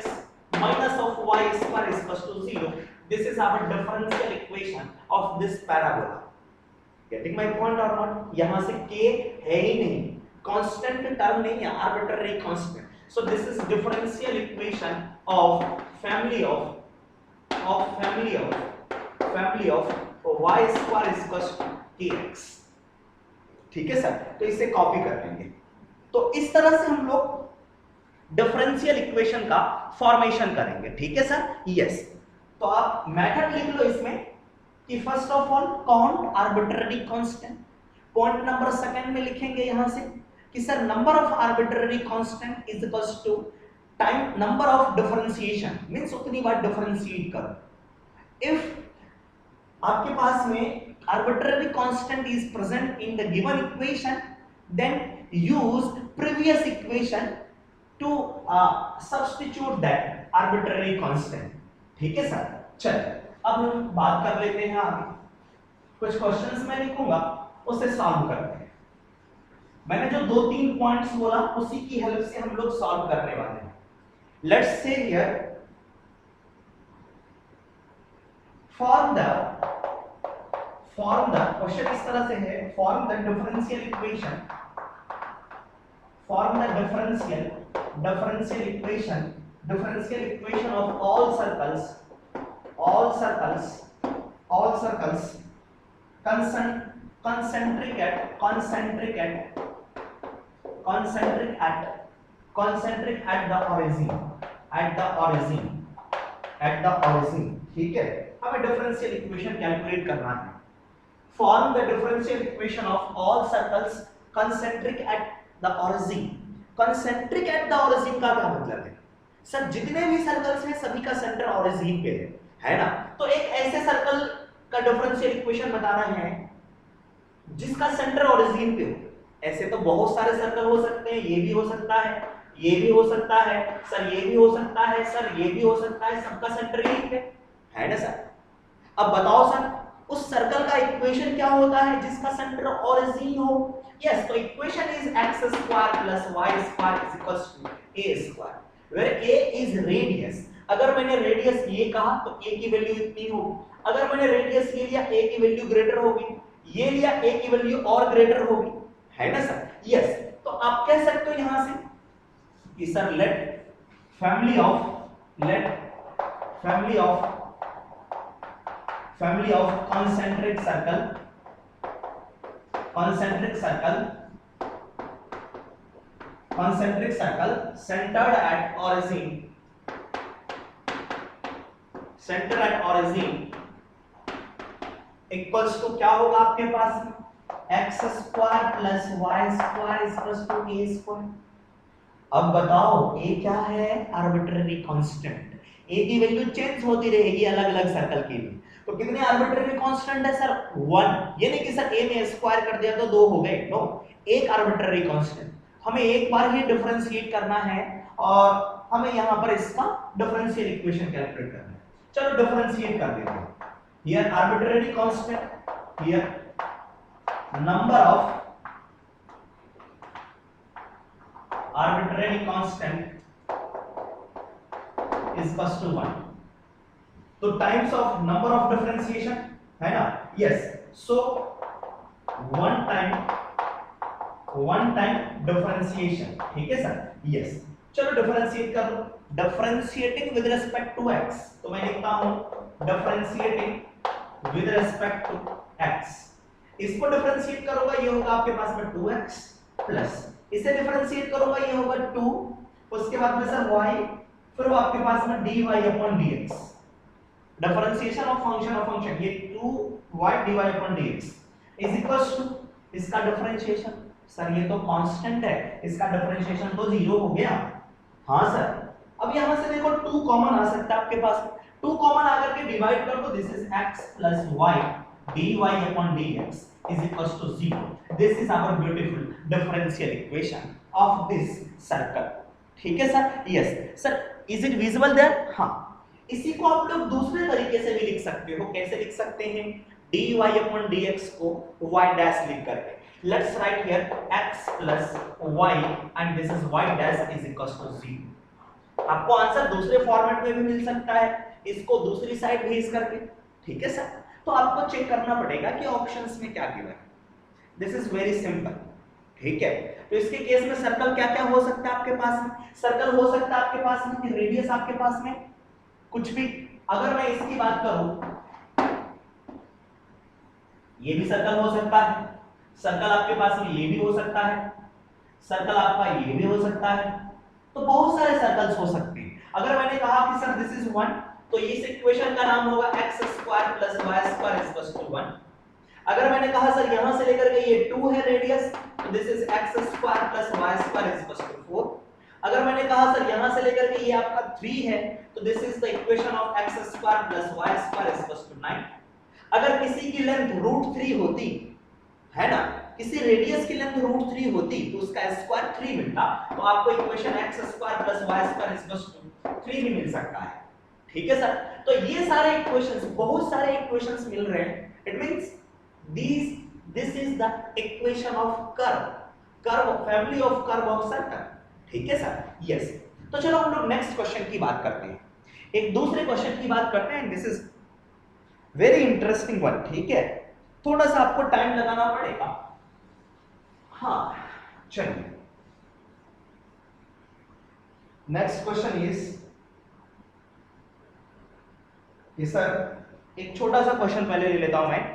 Speaker 1: minus of y² is equals to 0, this is our differential equation of this parabola। Getting my point or not? यहां से k है ही नहीं, कांस्टेंट टर्म नहीं है, arbitrary constant. So this is differential equation of family of of family of y square equals to kx। ठीक है sir, तो इसे कॉपी कर लेंगे। तो इस तरह से हम लोग डिफरेंशियल इक्वेशन का फॉर्मेशन करेंगे। ठीक है सर, यस। तो आप मेथड लिख लो इसमें कि first of all count arbitrary constant. Point number second में लिखेंगे यहां से कि sir number of arbitrary constant is equals to time number of differentiation, means उतनी बार डिफरेंशिएट करो। इफ आपके पास में arbitrary constant is present in the given equation, then use previous equation to substitute that arbitrary constant। ठीक है sir, चलिए अब हम बात कर लेते हैं आगे। कुछ क्वेश्चंस मैं लिखूंगा, उसे सॉल्व करते हैं। मैंने जो 2-3 पॉइंट्स बोला उसी की हेल्प से हम लोग सॉल्व करने वाले हैं। Let's say here form the question इस तरह से है, form the differential equation, differential equation of all circles concentric at the origin। ठीक है, हमें डिफरेंशियल इक्वेशन कैलकुलेट करना है। Form the differential equation of all circles concentric at the origin। concentric at the origin का क्या मतलब है? Sir जितने भी सर्कल्स हैं सभी का सेंटर ओरिजिन पे है ना? तो एक ऐसे सर्कल का डिफरेंशियल इक्वेशन बताना है जिसका सेंटर ओरिजिन पे हो। ऐसे तो बहुत सारे सर्कल हो सकते हैं, ये भी हो सकता है, ये भी हो सकता है सर, ये भी हो सकता है सर, ये भी हो सकता है, सबका सेंटर यही है ना सर? अब बताओ सर उस सर्कल का इक्वेशन क्या होता है जिसका सेंटर ओरिजिन हो? यस, तो equation is x square plus y square is equals to a square, where a is radius. अगर मैंने रेडियस ये कहा तो a की वैल्यू इतनी होगी, अगर मैंने रेडियस ये लिया a की वैल्यू ग्रेटर होगी, ये लिया a की वैल्यू और ग्रेटर होगी, है ना सर? यस, तो आप कह सकते हो यहां से कि sir let family of concentric circle centered at origin equals to क्या होगा आपके पास में? x square plus y square equals to a square. अब बताओ a क्या है? Arbitrary constant. a की वैल्यू चेंज होती रहेगी अलग अलग सर्कल के लिए। तो कितने आर्बिट्ररी कांस्टेंट है सर? 1। ये नहीं कि सर a में स्क्वायर कर दिया तो 2 हो गए, नो, एक आर्बिट्ररी कांस्टेंट। हमें एक बार ही डिफरेंशिएट करना है और हमें यहां पर इसका डिफरेंशियल इक्वेशन कैलकुलेट करना है। चलो डिफरेंशिएट कर देते हैं। Here arbitrary constant, here number of arbitrary constant is equals to 1। तो times of number of differentiation है ना? Yes, so one time differentiation. ठीक है सर, यस। चलो डिफरेंशिएट कर लो। Differentiating with respect to x, तो मैं लिखता हूं differentiating with respect to x। इसको डिफरेंशिएट करूंगा, ये होगा आपके पास में 2x प्लस, इसे डिफरेंशिएट करूंगा, ये होगा 2, उसके बाद में सर y, फिर वो आपके पास में dy upon dx। Differentiation of function, ये 2y dy upon dx is equals to इसका डिफरेंशिएशन। सर ये तो कांस्टेंट है, इसका डिफरेंशिएशन तो 0 हो गया। हां सर, अब यहां से देखो 2 कॉमन आ सकता है आपके पास। 2 कॉमन आकर के डिवाइड कर दो, this is x plus y dy upon dx is equals to 0। This is our beautiful differential equation of this circle। ठीक है sir? yes sir, is it visible there? हाँ, इसी को आप लोग दूसरे तरीके से भी लिख सकते हो। कैसे लिख सकते हैं? dy upon dx को y dash लिख करके। Let's write here x plus y and this is y dash is equals to 0। आपको आंसर दूसरे फॉर्मेट में भी मिल सकता है, इसको दूसरी साइड भेज करके। ठीक है सर, तो आपको चेक करना पड़ेगा कि ऑप्शंस में क्या गिवन है। This is very simple. ठीक है, तो इसके केस में सर्कल क्या क्या हो सकता है आपके पास में? सर्कल हो सकता है आपके पास में रेडियस आपके पास में कुछ भी अगर मैं इसकी बात करूं, ये भी सर्कल हो सकता है, सर्कल आपके पास में ये भी हो सकता है, सर्कल आपका ये भी हो सकता है, तो बहुत सारे सर्कल्स हो सकते हैं। अगर मैंने कहा कि सर दिस इज 1, तो इस इक्वेशन का नाम होगा x² + y² = 1। अगर मैंने कहा सर यहां से लेकर के ये 2 है रेडियस, तो दिस इज x² + y² = 4। अगर मैंने कहा सर यहां से लेकर के ये आपका 3 है, तो this is the equation of x² + y² = 9। अगर किसी की लेंथ √3 होती है ना, किसी रेडियस की लेंथ √3 होती तो उसका स्क्वायर 3 मिलता, तो आपको इक्वेशन x² + y² = 3 भी मिल सकता है। ठीक है सर, तो ये सारे इक्वेशंस, बहुत सारे इक्वेशंस मिल रहे हैं। It means this is the equation of curve family of curve of circle. ठीक है सर, यस। तो चलो हम लोग नेक्स्ट क्वेश्चन की बात करते हैं, एक दूसरे क्वेश्चन की बात करते हैं। This is very interesting one. ठीक है, थोड़ा सा आपको टाइम लगाना पड़ेगा। हाँ चलिए, नेक्स्ट क्वेश्चन इज ये सर एक छोटा सा क्वेश्चन पहले ले लेता हूं मैं।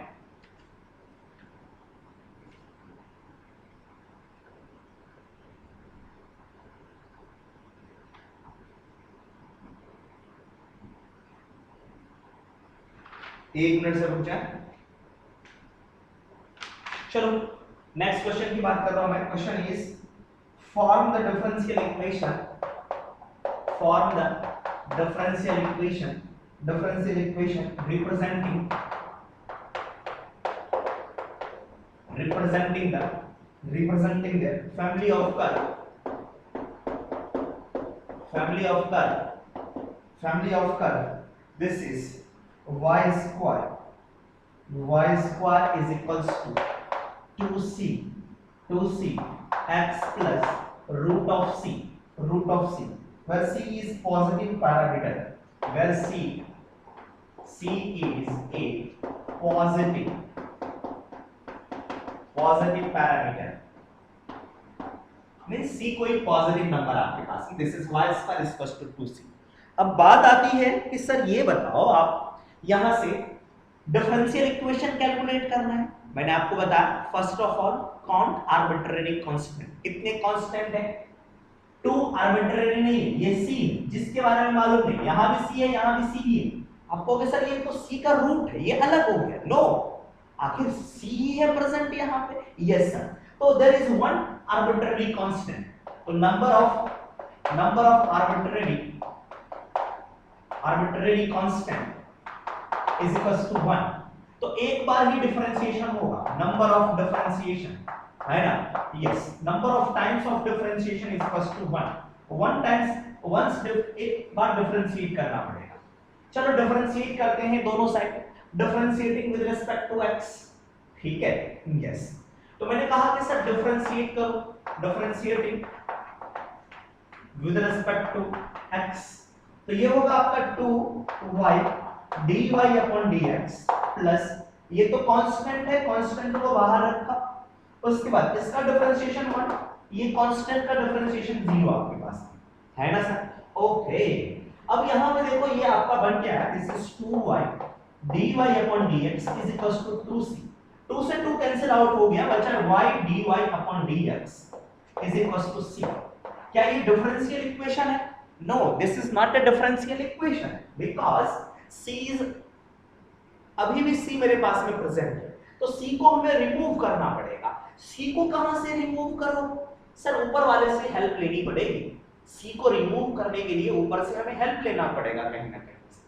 Speaker 1: एक मिनट से रुक जाए। चलो नेक्स्ट क्वेश्चन की बात कर रहा हूं मैं। Question is form the differential equation, form the differential equation representing the family of curve, this is y square is equals to 2c x plus root of c, where c is positive parameter, where c is a positive parameter, means c कोई positive number आपके पास, this is y square is equal to 2c। अब बात आती है कि sir ये बताओ, आप यहां से डिफरेंशियल इक्वेशन कैलकुलेट करना है। मैंने आपको बताया first of all count arbitrary constant, कितने कांस्टेंट है? 2 आर्बिट्रेरी नहीं है, ये c है जिसके बारे में मालूम नहीं, यहां भी c है यहां भी c भी है। आप कहोगे सर ये तो c का रूट है, ये अलग हो गया। नो, आखिर c ही है प्रेजेंट यहां पे। यस सर, तो there is one arbitrary constant, तो number of arbitrary constant is equal to 1। तो एक बार ही डिफरेंशिएशन होगा, नंबर ऑफ डिफरेंशिएशन है ना। Yes, number of times of differentiation is equal to 1 once एक बार डिफरेंशिएट करना पड़ेगा। चलो डिफरेंशिएट करते हैं दोनों side, differentiating with respect to x। ठीक है, यस। तो मैंने कहा कि सर डिफरेंशिएट करो, differentiating with respect to x, तो ये होगा आपका 2y dy/dx प्लस, ये तो कांस्टेंट है, कांस्टेंट को बाहर रखा, उसके बाद इसका डिफरेंशिएशन 1, ये कांस्टेंट का डिफरेंशिएशन 0 आपके पास है ना सर। ओके, अब यहां पे देखो ये आपका बन क्या है, this is 2y dy/dx is equal to 2c, 2 से 2 कैंसिल आउट हो गया, बचा y dy/dx is equal to c। क्या ये डिफरेंशियल इक्वेशन है? No, this is not a differential equation, because c is, अभी भी c मेरे पास में प्रेजेंट है, तो c को हमें रिमूव करना पड़ेगा। c को कहां से रिमूव करो? सर ऊपर वाले से हेल्प लेनी पड़ेगी। c को रिमूव करने के लिए ऊपर से हमें हेल्प लेना पड़ेगा कहीं ना कहीं से।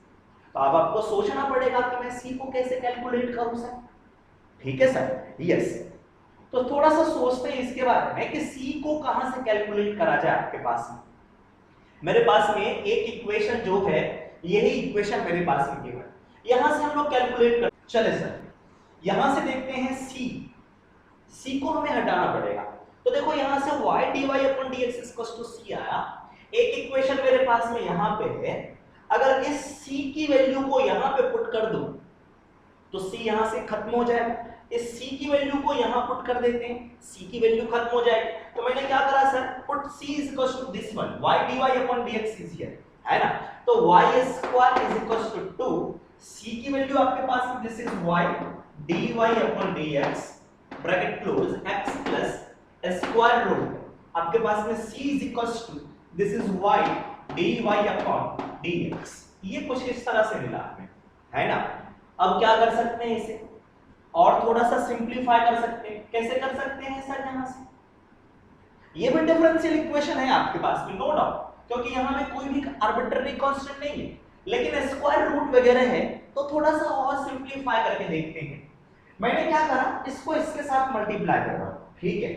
Speaker 1: तो अब आपको सोचना पड़ेगा कि मैं c को कैसे कैलकुलेट करूं सर। ठीक है सर, यस। तो थोड़ा सा सोचते हैं इसके बारे में कि c को कहां से कैलकुलेट करा जाए। आपके पास में, मेरे पास में एक इक्वेशन जो है, यही इक्वेशन मेरे पास में गिवन, यहां से हम लोग कैलकुलेट कर। चले सर, यहां से देखते हैं c को हमें हटाना पड़ेगा। तो देखो यहां से y dy/dx c आया, एक इक्वेशन मेरे पास में यहां पे है। अगर इस c की वैल्यू को यहां पे पुट कर दूं तो c यहां से खत्म हो जाएगा, इस c की वैल्यू को यहां पुट कर देते हैं, c की वैल्यू खत्म हो जाएगी। तो मैंने क्या करा sir, put c is equal to this one, y dy/dx is here, है ना। तो y square is equal value आपके पास में this is y dy upon dx bracket close x plus square root आपके पास में c is equals to this is y dy upon dx। ये कुछ इस तरह से मिला हमें, है ना। अब क्या कर सकते हैं इसे और थोड़ा सा सिंपलीफाई कर सकते हैं। कैसे कर सकते हैं सर? यहां से ये भी डिफरेंशियल इक्वेशन है आपके पास में, नो डाउट, क्योंकि यहां में कोई भी आर्बिट्रेरी कांस्टेंट नहीं है, लेकिन स्क्वायर रूट वगैरह है तो थोड़ा सा और सिंपलीफाई करके देखते हैं। मैंने क्या करा, इसको इसके साथ मल्टीप्लाई कर रहा हूं, ठीक है।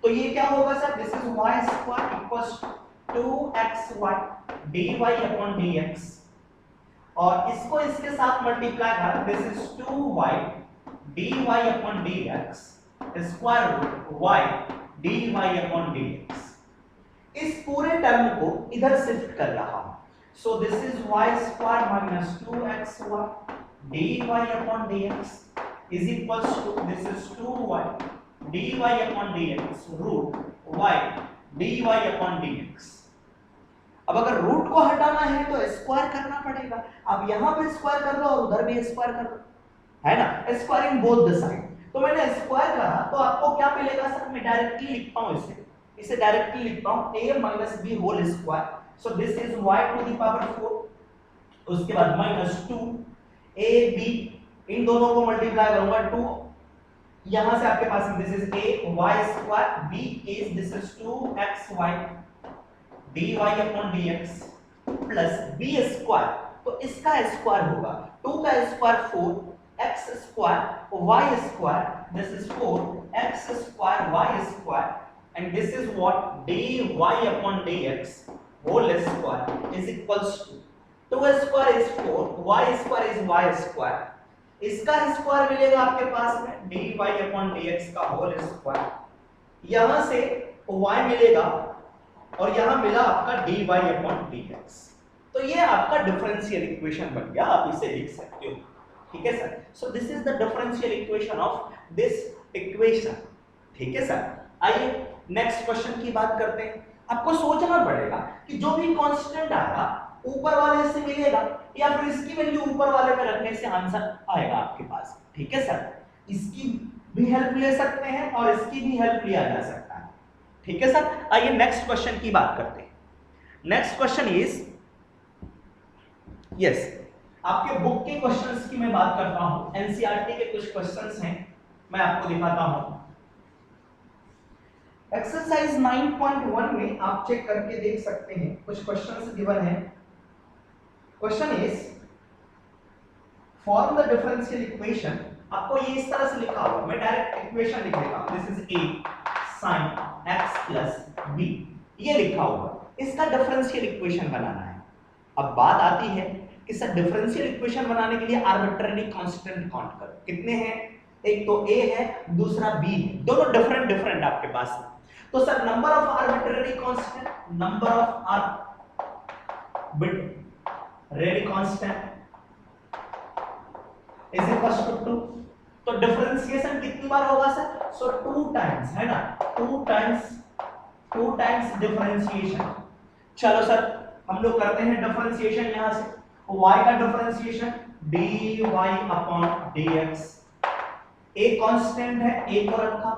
Speaker 1: तो ये क्या होगा sir? This is y square equals to 2xy dy upon dx और इसको इसके साथ मल्टीप्लाई कर, this is 2y dy upon dx square root y dy upon dx। इस पूरे टर्म को इधर शिफ्ट कर रहा हूं, so this is y square minus 2xy dy upon dx is equals to this is 2y dy upon dx root y dy upon dx। अब अगर root को हटाना है तो स्क्वायर करना पड़ेगा। अब यहां पे स्क्वायर कर लो और उधर भी स्क्वायर कर लो, है ना, स्क्वायरिंग बोथ द साइड। तो मैंने स्क्वायर करा तो आपको क्या मिलेगा सर? मैं डायरेक्टली लिखता हूं इसे डायरेक्टली लिखता हूं a minus b whole square, so this is y to the power 4 उसके बाद माइनस 2 a b इन दोनों को मल्टीप्लाई करूंगा 2 यहां से आपके पास this is a y square b is this is 2xy dy upon dx plus b square, तो इसका स्क्वायर होगा 2 का square 4 x square y square this is 4 x square y square and this is what dy upon dx whole square is equals to 2 square is 4 y square is y square इसका square मिलेगा आपके पास में dy upon dx का whole square, यहां से y मिलेगा और यहां मिला आपका dy upon dx। तो ये आपका डिफरेंशियल इक्वेशन बन गया, आप इसे लिख सकते हो, ठीक है sir. So this is the differential equation of this equation, ठीक है सर। आइए नेक्स्ट क्वेश्चन की बात करते हैं। आपको सोचना पड़ेगा कि जो भी कांस्टेंट आएगा ऊपर वाले से मिलेगा या फिर इसकी वैल्यू ऊपर वाले में रखने से आंसर आएगा आपके पास, ठीक है सर। इसकी भी हेल्प ले सकते हैं और इसकी भी हेल्प लिया जा सकता है, ठीक है सर। आइए नेक्स्ट क्वेश्चन की बात करते हैं। नेक्स्ट क्वेश्चन इज यस, आपके बुक के क्वेश्चंस की मैं बात करता हूं। एनसीईआरटी के कुछ क्वेश्चंस हैं, मैं आपको दिखाता हूं। एक्सरसाइज 9.1 में आप चेक करके देख सकते हैं, कुछ क्वेश्चंस गिवन है। Question is form the differential equation. आपको ये इस तरह से लिखा हुआ, मैं डायरेक्ट इक्वेशन लिख देता हूं, this is a sin x plus b, ये लिखा हुआ, इसका डिफरेंशियल इक्वेशन बनाना है। अब बात आती है कि सर डिफरेंशियल इक्वेशन बनाने के लिए आर्बिट्रेरी कांस्टेंट काउंट करो, कितने हैं? एक तो a है, दूसरा b है, दोनों डिफरेंट आपके पास है। तो sir number of arbitrary constant, number of arbitrary constant is equal to 2। तो डिफरेंशिएशन कितनी बार होगा सर? सो 2 टाइम्स, है ना, 2 टाइम्स डिफरेंशिएशन। चलो सर हम लोग करते हैं डिफरेंशिएशन यहां से। y का डिफरेंशिएशन dy अपॉन dx, एक कांस्टेंट है, एक को रखा।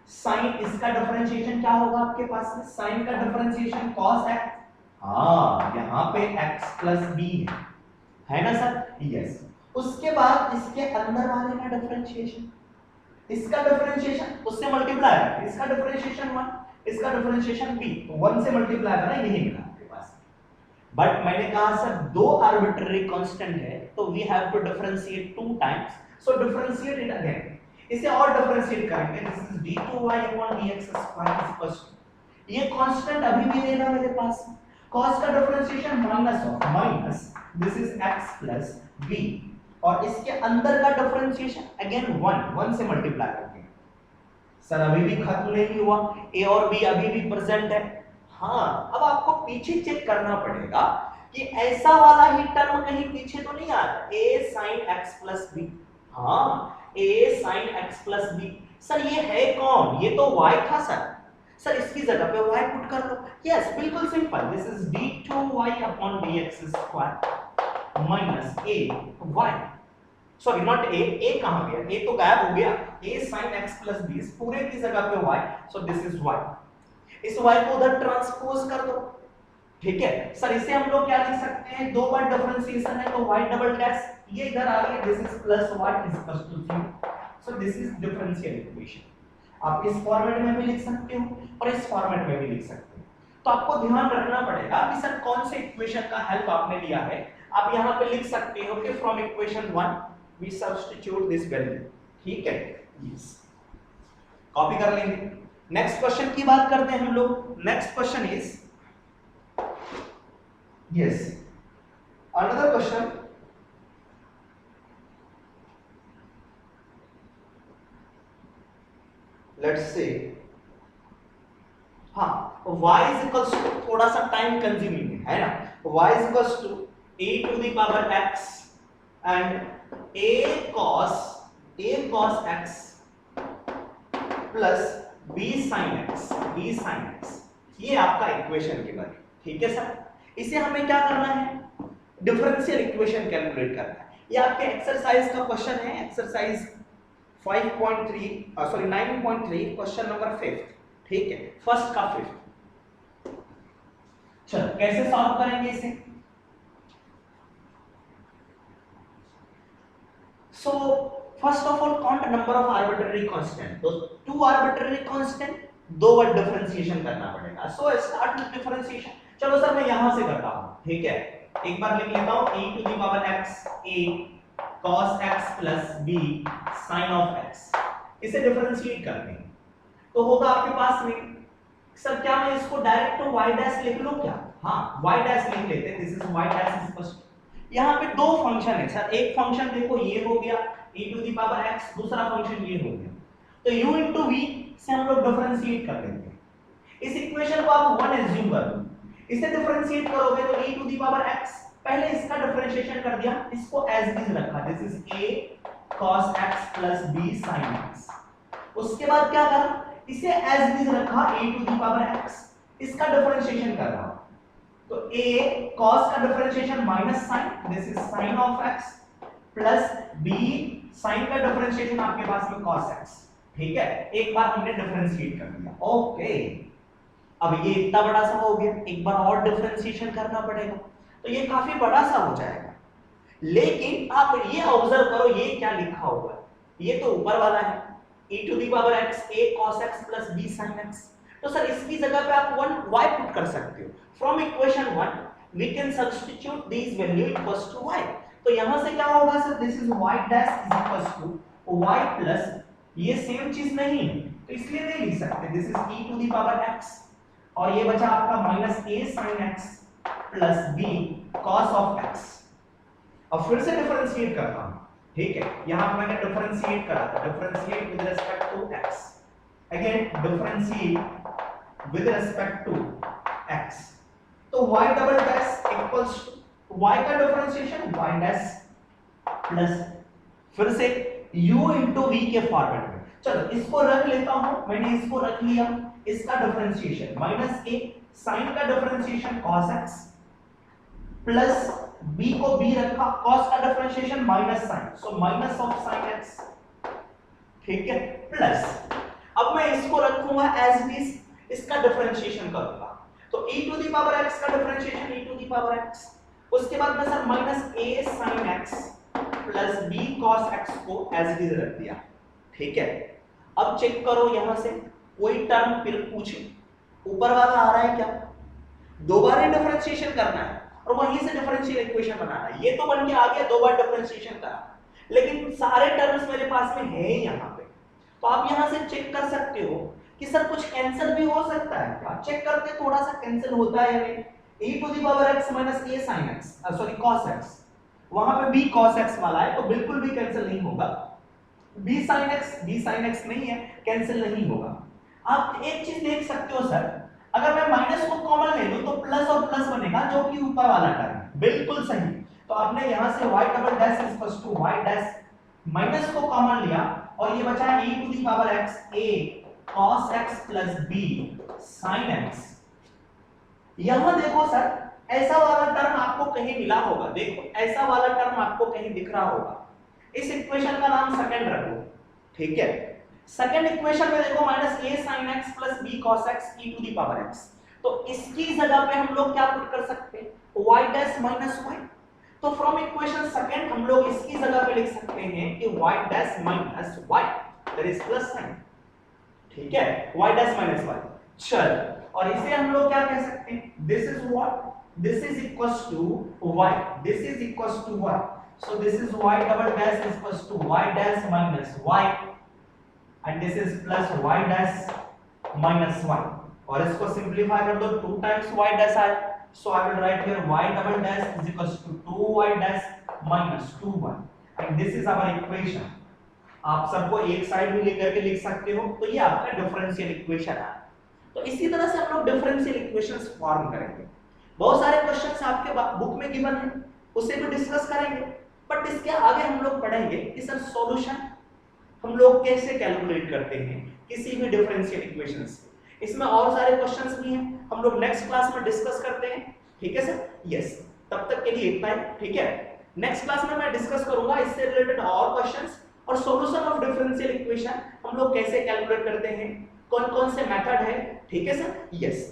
Speaker 1: साइन, इसका डिफरेंशिएशन क्या होगा आपके पास में? साइन का डिफरेंशिएशन cos x, हां यहां पे x प्लस b है ना सर? यस। उसके बाद इसके अंदर वाले का डिफरेंशिएशन, इसका डिफरेंशिएशन उससे मल्टीप्लाई है, इसका डिफरेंशिएशन 1, इसका डिफरेंशिएशन b, तो 1 से मल्टीप्लाई करना, यही मिला आपके पास। बट मैंने कहा सर दो आर्बिट्रेरी कांस्टेंट है तो we have to differentiate 2 times, so differentiate it again. इसे और डिफरेंशिएट करेंगे, this is d2y dx square is equal to, ये कांस्टेंट अभी भी रहेगा मेरे पास, cos का differentiation minus this is x plus b, और इसके अंदर का डिफरेंशिएशन अगेन 1 से मल्टीप्लाई करके। सर अभी भी खत्म नहीं हुआ, a और b अभी भी प्रेजेंट है। हां, अब आपको पीछे चेक करना पड़ेगा कि ऐसा वाला ही टर्म कहीं पीछे तो नहीं आ रहा, a sin x plus b। हां, a sin x plus b। Sir ये है कौन? ये तो y था सर इसकी जगह पे y पुट कर लो। यस, बिल्कुल simple, this is d2y upon dx square minus a y। Sorry not a कहां गया, ए तो गायब हो गया, a sin x plus b इस पूरे की जगह पे y, so this is y, इस y को उधर ट्रांसपोज कर दो, ठीक है सर। इसे हम लोग क्या लिख सकते हैं, दो बार डिफरेंशिएशन है तो y डबल डैश ये इधर आ गया, this is plus y is equal to 0, so this is differential equation. आप इस फॉर्मेट में भी लिख सकते हो और इस फॉर्मेट में भी लिख सकते हो। तो आपको ध्यान रखना पड़ेगा कि सर कौन से इक्वेशन का हेल्प आपने लिया है। आप यहां पे लिख सकते हो कि from equation 1 we substitute this value, ठीक है, यस कॉपी कर लेंगे। नेक्स्ट क्वेश्चन की बात करते हैं हम लोग। Next question is yes another question, let's say हाँ y is equals to, थोड़ा सा टाइम कंज्यूमिंग है ना, y is equals to a to the power x and a cos x plus b sin x, ये आपका equation के बारे, ठीक है सर। इसे हमें क्या करना है, डिफरेंशियल इक्वेशन कैलकुलेट करना है। ये आपके एक्सरसाइज का क्वेश्चन है, एक्सरसाइज 5.3 सॉरी 9.3 क्वेश्चन नंबर 5, ठीक है, फर्स्ट का 5। चलो कैसे सॉल्व करेंगे इसे। So first of all count number of arbitrary constant, तो 2 आर्बिट्ररी कांस्टेंट, 2 बार डिफरेंशिएशन करना पड़ेगा। So start with differentiation. चलो सर मैं यहां से करता हूं, ठीक है, एक बार लिख लेता हूं e to the power x a cos x plus b sin of x, इसे डिफरेंशिएट करते हैं तो होगा आपके पास में, सर क्या मैं इसको डायरेक्ट तो y डैश लिख लूं क्या, हां y डैश लिख लेते हैं, this is y dash is first. यहां पे दो फंक्शन है सर, एक फंक्शन देखो ये हो गया e to the power x, दूसरा फंक्शन ये हो गया, तो u into v से हम लोग डिफरेंशिएट कर देंगे। इस इक्वेशन को आप 1 एज्यूम कर लो, इसे डिफरेंशिएट करोगे तो e to the power x, पहले इसका डिफरेंशिएशन कर दिया, इसको एज इट इज रखा, this is a cos x plus b sin x। उसके बाद क्या करा, इसे एज इट इज रखा a to the power x, इसका डिफरेंशिएशन कर रहा हूं, तो a cos का differentiation minus sin, this is sin of x plus b sin का डिफरेंशिएशन आपके पास में cos x, ठीक है, एक बार हमने डिफरेंशिएट कर दिया, ओके। अब ये इतना बड़ा सा हो गया, एक बार और डिफरेंशिएशन करना पड़ेगा, तो ये काफी बड़ा सा हो जाएगा। लेकिन आप ये ऑब्जर्व करो, ये क्या लिखा हुआ है, ये तो ऊपर वाला है e to the power x a cos x plus b sin x, तो सर इसकी जगह पे आप 1 y पुट कर सकते हो। From equation 1 we can substitute this value equals to y, तो यहां से क्या होगा sir, this is y dash is equals to y plus ये सेम चीज नहीं तो इसलिए नहीं लिख सकते, this is e to the power x और ये बचा आपका minus a sin x plus b cos of x। अब फिर से डिफरेंशिएट करता हूं, ठीक है, यहां पे मैंने डिफरेंशिएट करा था, differentiate with respect to x, again differentiate with respect to x, तो y double dash equals to y का डिफरेंशिएशन y डैश प्लस फिर से u into v के फॉर्मेट में। चलो इसको रख लेता हूं, मैंने इसको रख लिया, इसका डिफरेंशिएशन माइनस a sin का differentiation cos x plus b को b रखा, cos का differentiation minus sin, so minus of sin x, ठीक है, प्लस अब मैं इसको रखूंगा एज इट इज, इसका डिफरेंशिएशन करूंगा, तो e to the power x का differentiation e to the power x, उसके बाद मैं sir minus a sin x plus b cos x को एज इट इज रख दिया, ठीक है। अब चेक करो यहां से कोई टर्म फिर पूछे, ऊपर वाला आ रहा है क्या, दोबारा डिफरेंशिएशन करना है और वहीं से डिफरेंशियल इक्वेशन बनाना है, ये तो बन के आ गया, दो बार डिफरेंशिएशन करा, लेकिन सारे टर्म्स मेरे पास में है यहां पे, तो आप यहां से चेक कर सकते हो कि सर कुछ कैंसिल भी हो सकता है क्या, चेक करके थोड़ा सा कैंसिल होता है या नहीं, e to the power x minus a sin x sorry cos x, वहां पे b cos x वाला है तो बिल्कुल भी कैंसिल नहीं होगा, b sin x नहीं है, कैंसिल नहीं होगा। आप एक चीज देख सकते हो सर, अगर मैं माइनस को कॉमन ले लूं तो प्लस और प्लस बनेगा जो कि ऊपर वाला टर्म है, बिल्कुल सही। तो आपने यहां से y double dash is equal to y dash minus को कॉमन लिया और ये बचा e to the power x a cos x plus b sin x। यहां देखो सर, ऐसा वाला टर्म आपको कहीं मिला होगा, देखो ऐसा वाला टर्म आपको कहीं दिख रहा होगा, इस इक्वेशन का नाम सेकंड रखो, ठीक है। सेकंड इक्वेशन में देखो minus a sin x plus b cos x e to the power x, तो इसकी जगह पे हम लोग क्या पुट कर सकते हैं y डैश माइनस y। तो फ्रॉम इक्वेशन सेकंड हम लोग इसकी जगह पे लिख सकते हैं कि y dash minus y that is plus sign, ठीक है, y डैश माइनस y। चल, और इसे हम लोग क्या कह सकते हैं, this is what, this is equals to y, this is equals to y, so this is y double dash is equals to y dash minus y and this is plus y dash minus y, और इसको simplify कर दो 2 times y dash आए, so I will write here y double dash is equals to 2y dash minus 2y and this is our equation। आप सबको एक side में लेकर के लिख सकते हो, तो ये आपका डिफरेंशियल इक्वेशन है। तो इसी तरह से हम लोग डिफरेंशियल इक्वेशंस फॉर्म करेंगे। बहुत सारे क्वेश्चंस आपके बुक में गिवन है, उसे भी डिस्कस करेंगे, बट इसके आगे हम लोग पढ़ेंगे कि सर सॉल्यूशन हम लोग कैसे कैलकुलेट करते हैं किसी भी डिफरेंशियल इक्वेशंस। इसमें और सारे क्वेश्चंस भी हैं, हम लोग नेक्स्ट क्लास में डिस्कस करते हैं, ठीक है सर। यस, तब तक के लिए इतना ही, ठीक है। नेक्स्ट क्लास में मैं डिस्कस करूंगा इससे रिलेटेड और क्वेश्चंस और सॉल्यूशन ऑफ डिफरेंशियल इक्वेशन हम लोग कैसे कैलकुलेट करते हैं, कौन कौन से मेथड है, ठीक है सर। यस।